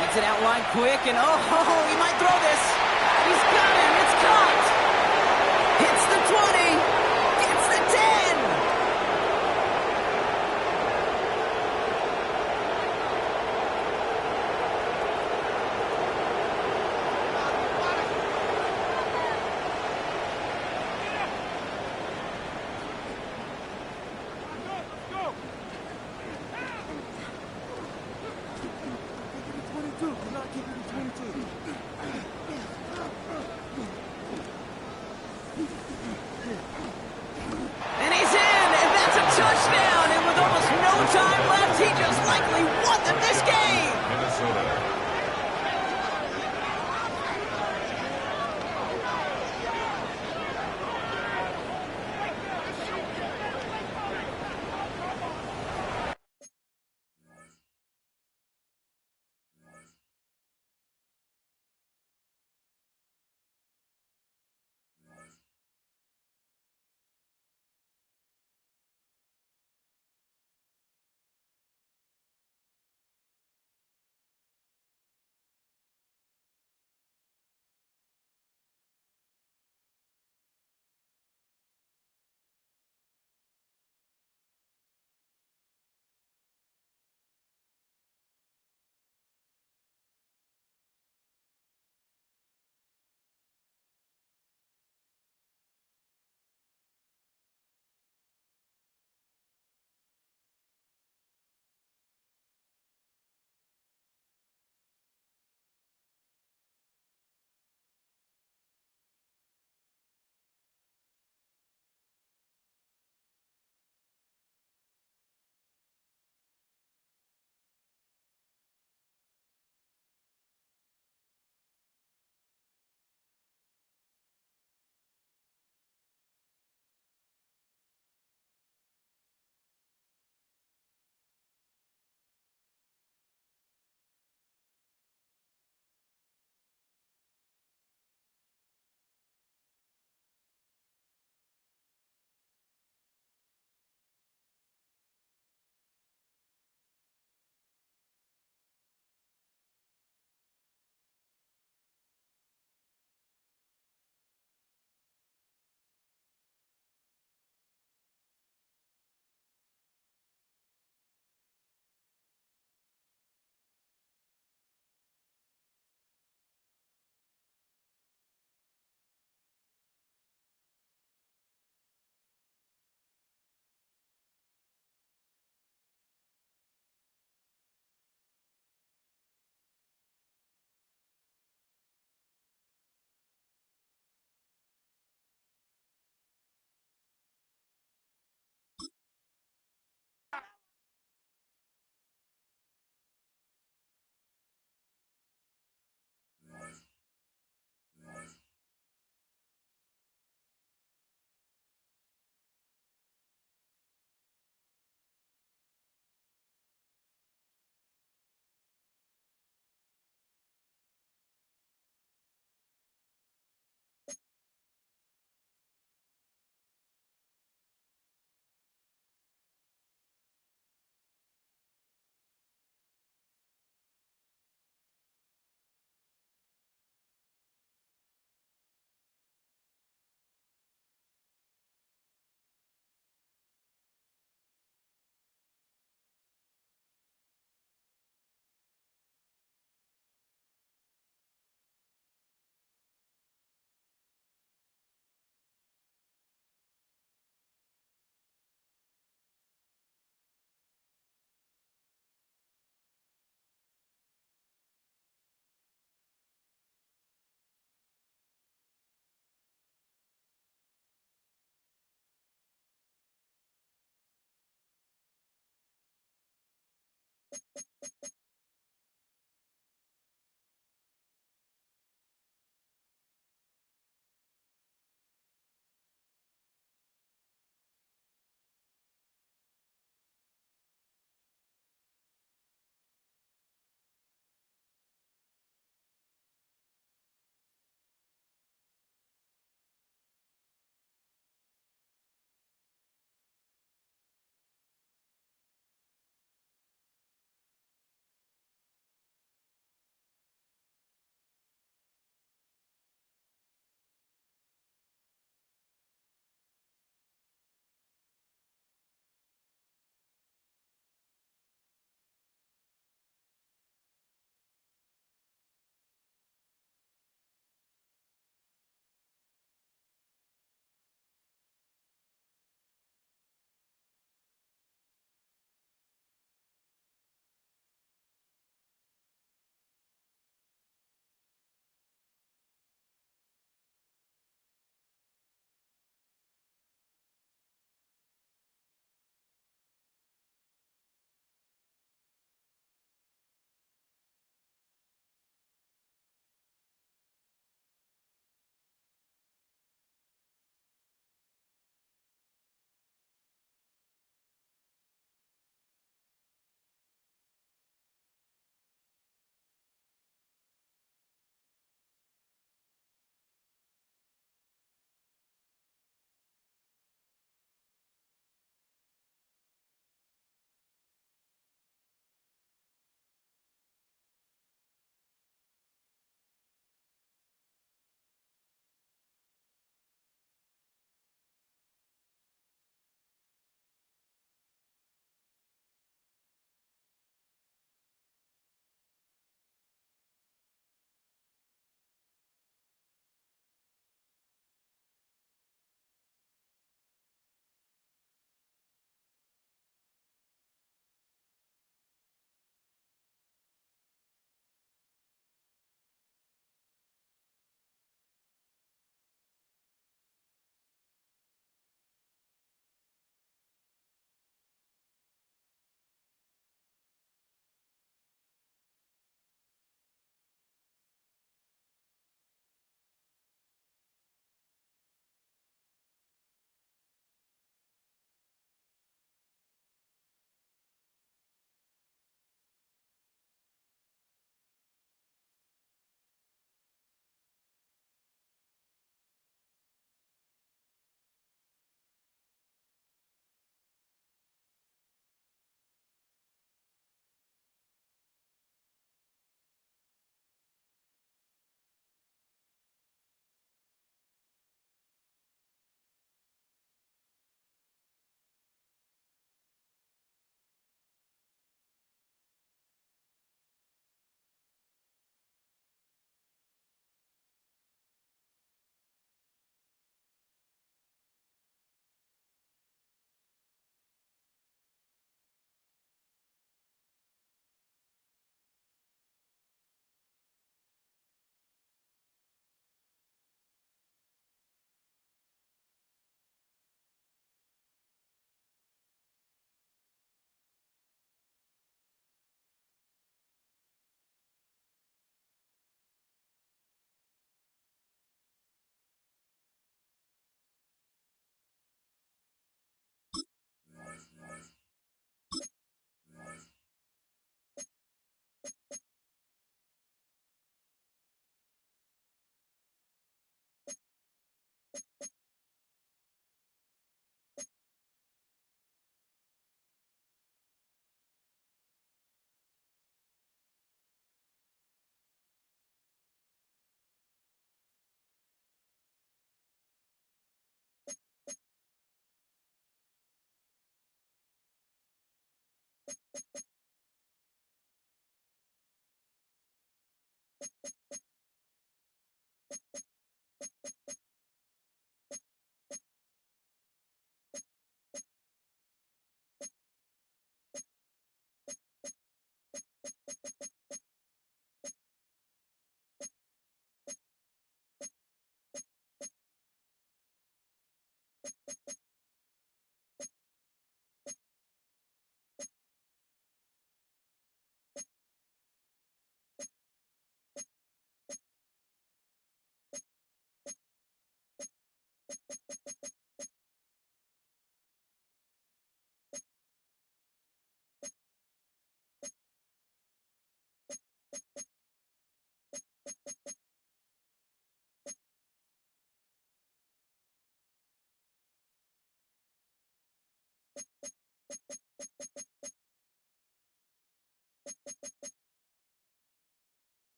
Gets it out wide quick, and oh, he might throw this. He's got him. It's caught. Hits the 20. Gets the 10. And he's in, and that's a touchdown. And with almost no time left, he just likely won them this game. Minnesota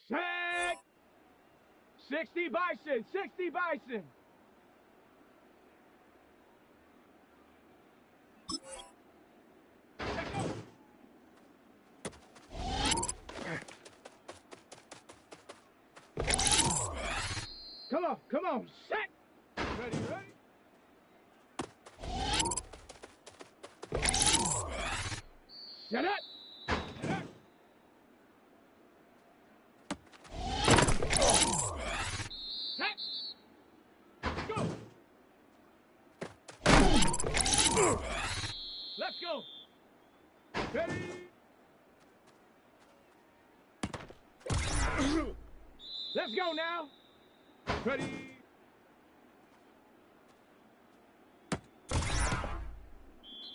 Set. 60 Bison. 60 Bison. Come on, come on, set! Ready, ready? Set up! Set up! Set! Go! Let's go! Ready? Let's go now! Ready?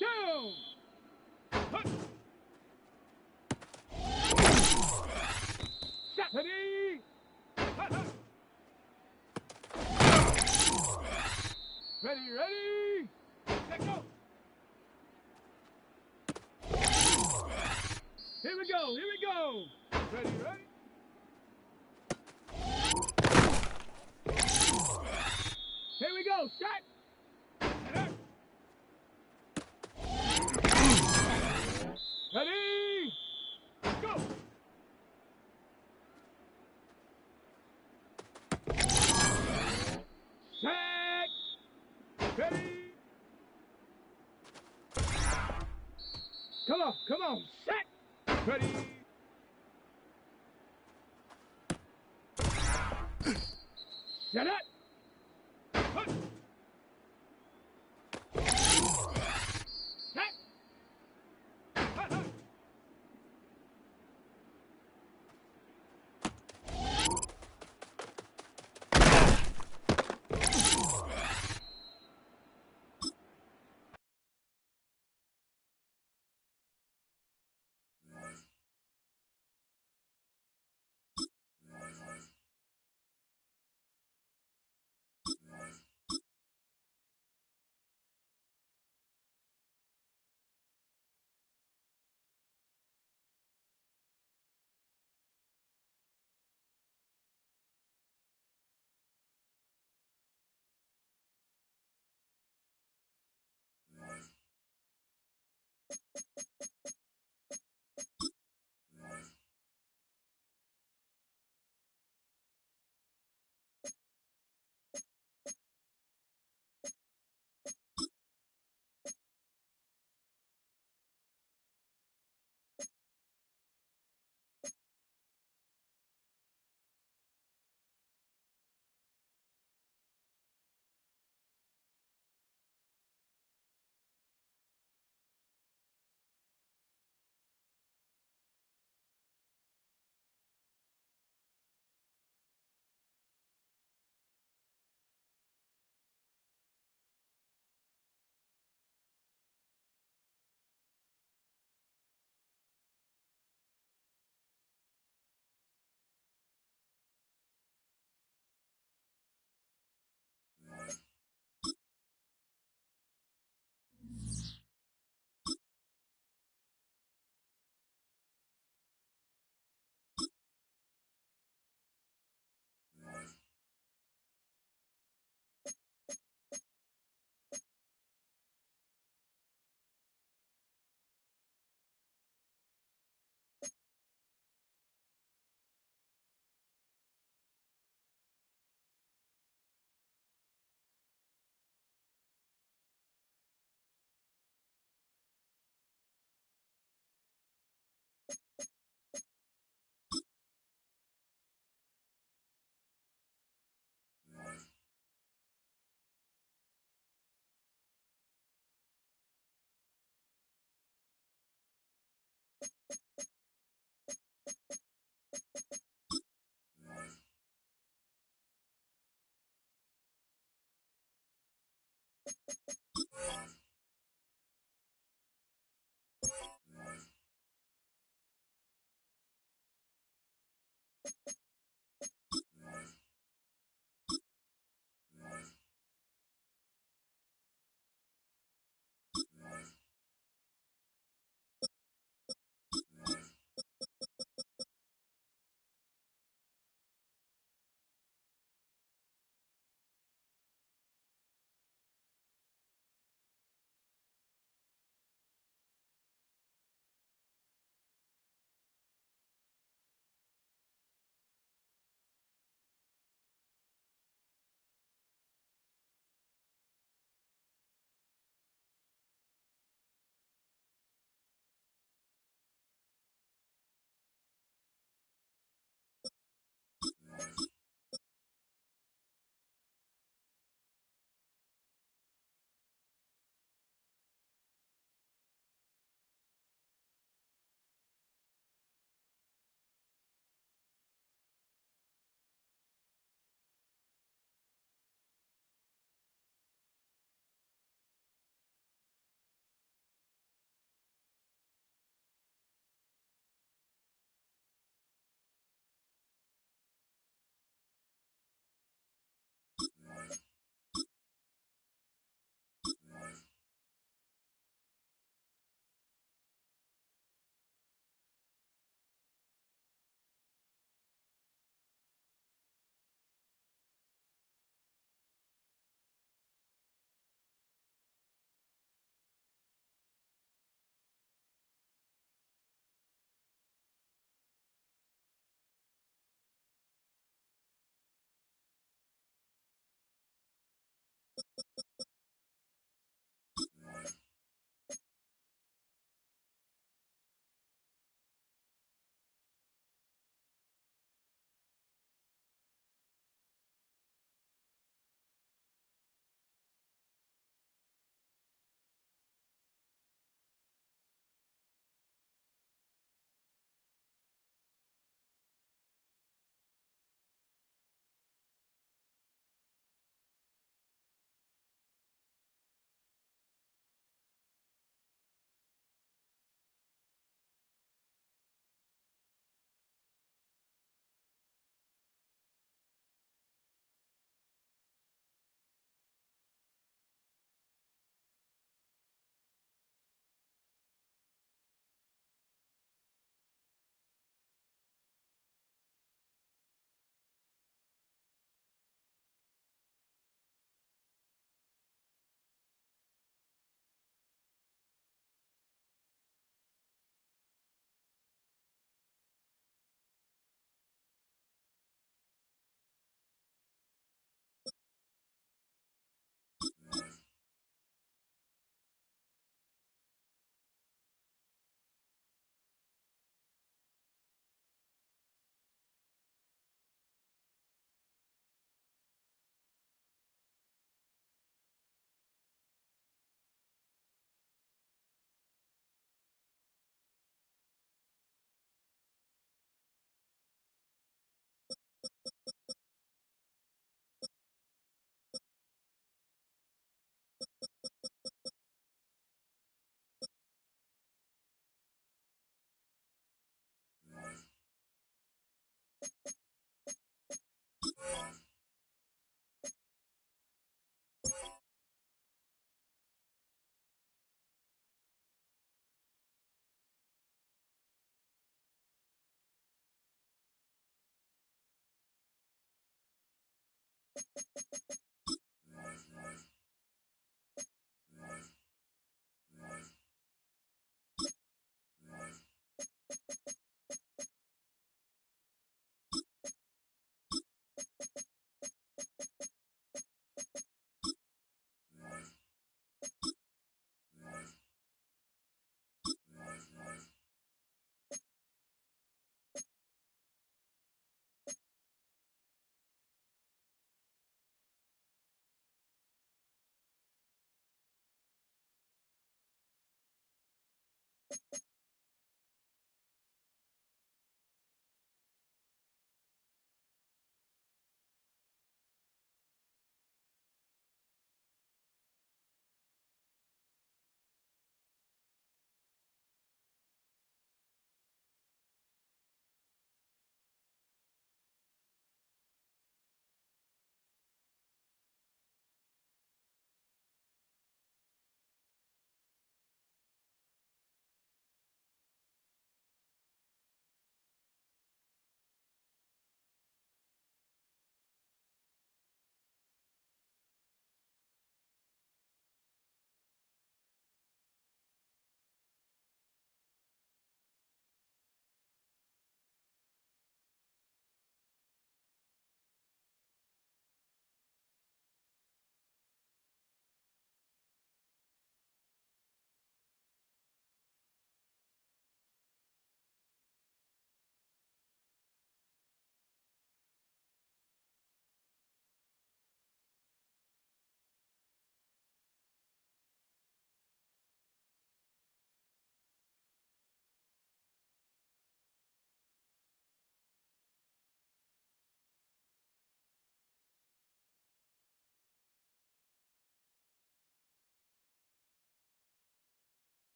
Down! Hut! Set! Ready? Hut, hut! Ready, ready? Let's go! Here we go, here we go! Ready, ready? Here we go, set! Ready? Go! Set! Ready? Come on, set! Ready? Set up! Hut! Set! Hut, hut!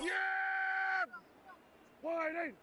Yeah! Wide eight.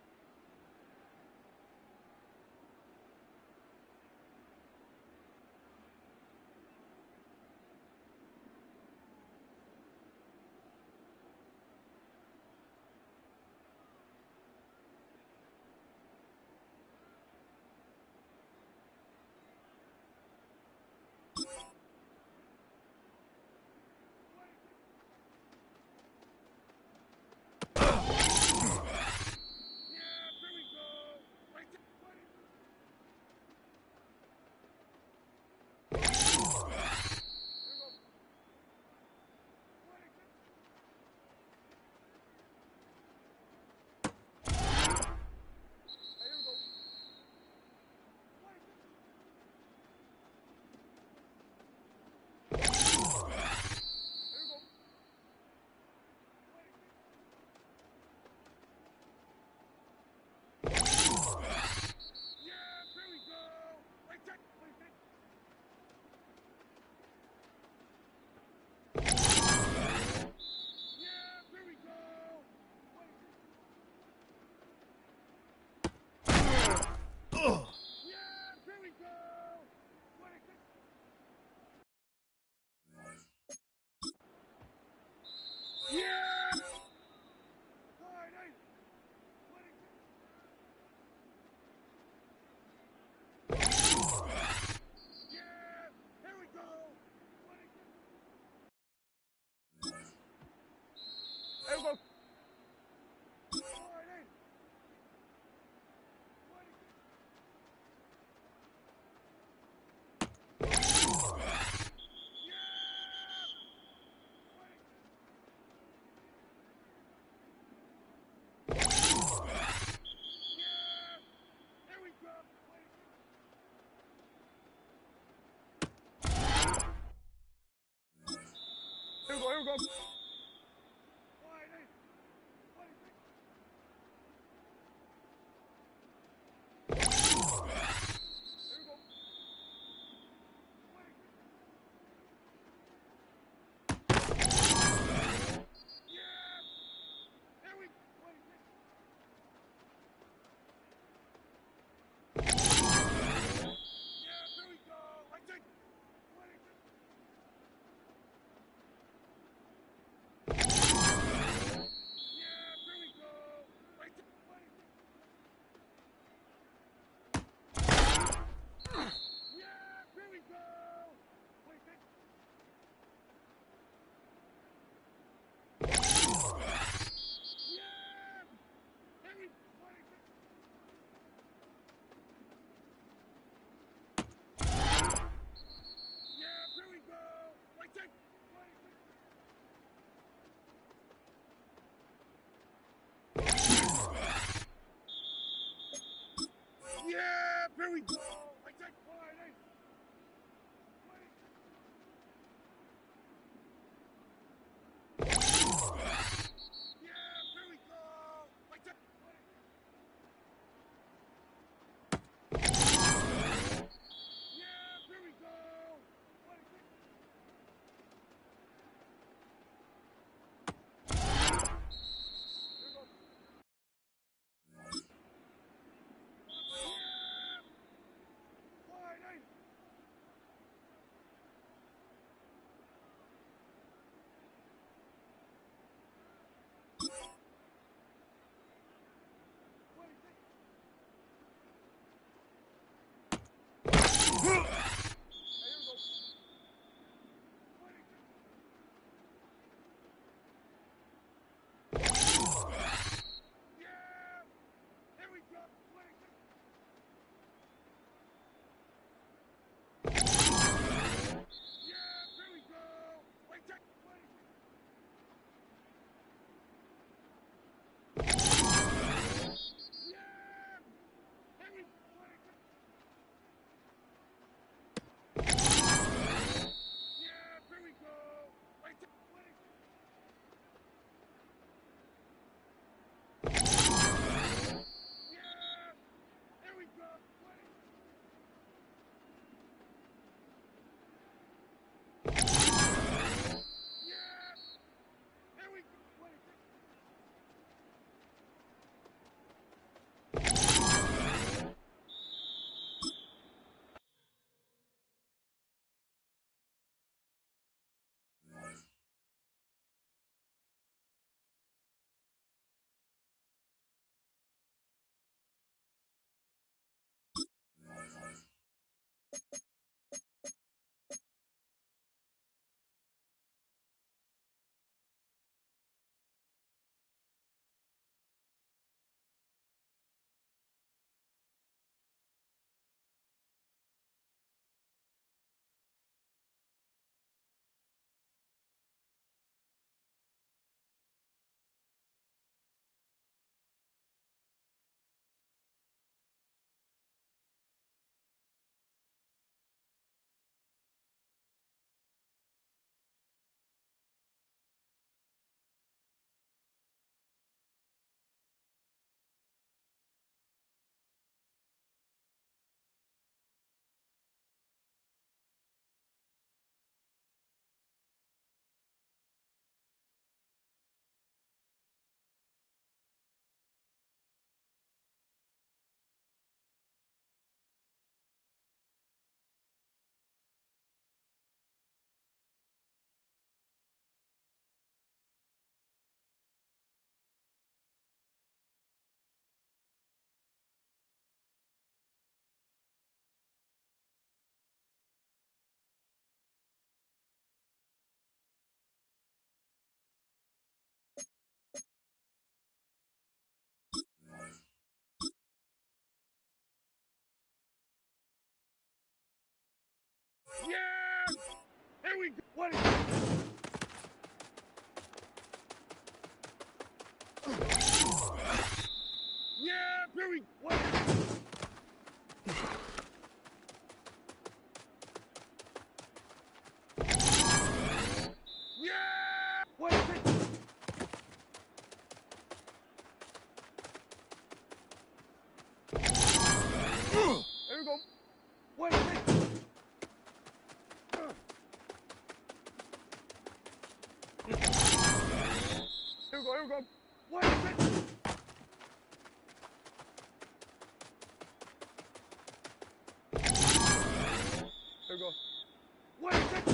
Here we go, here we go. we go. What is Yeah, here we what? Yeah! What is it? There we go. What is it? Here we go, here we go. What is it? There we go. What is it?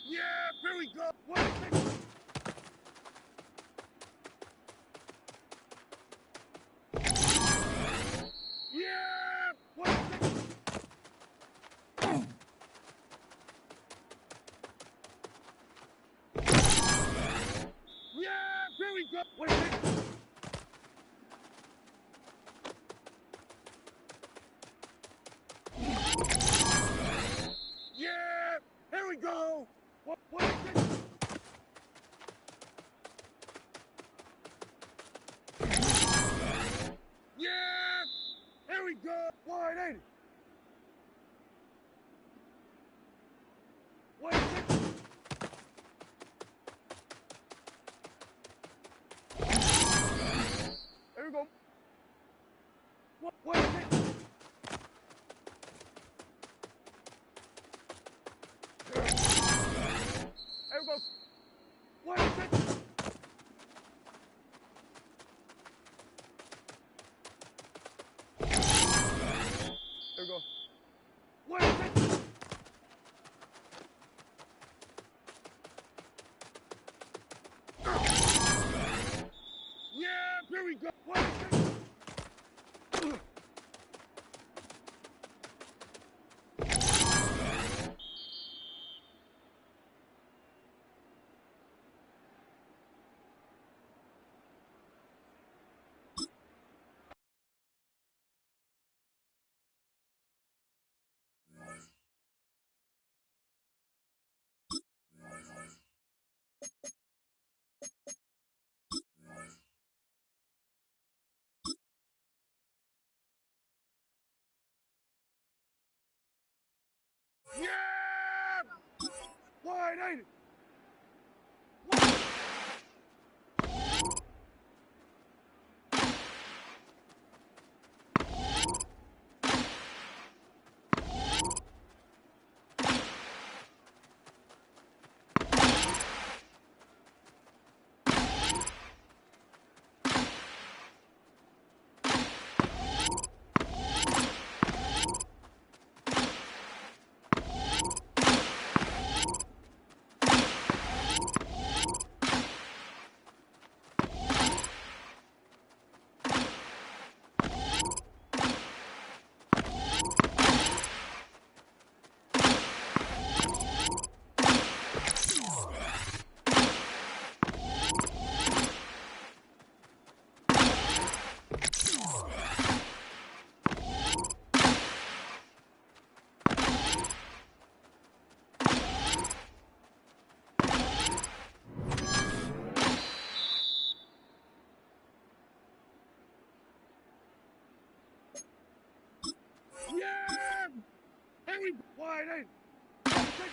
Yeah, here we go. What is it? Yeah! What is it? Yeah! Here we go! What is it? Yeah! Here we go! What is it? Yeah! Here we go! Wide 80! What is it? There we go. What is it? There we go. What is it? There we go. What is it? Yeah, here we go. What is it? Yeah! Wide 80! What? Yeah! Henry wide 80! What is it?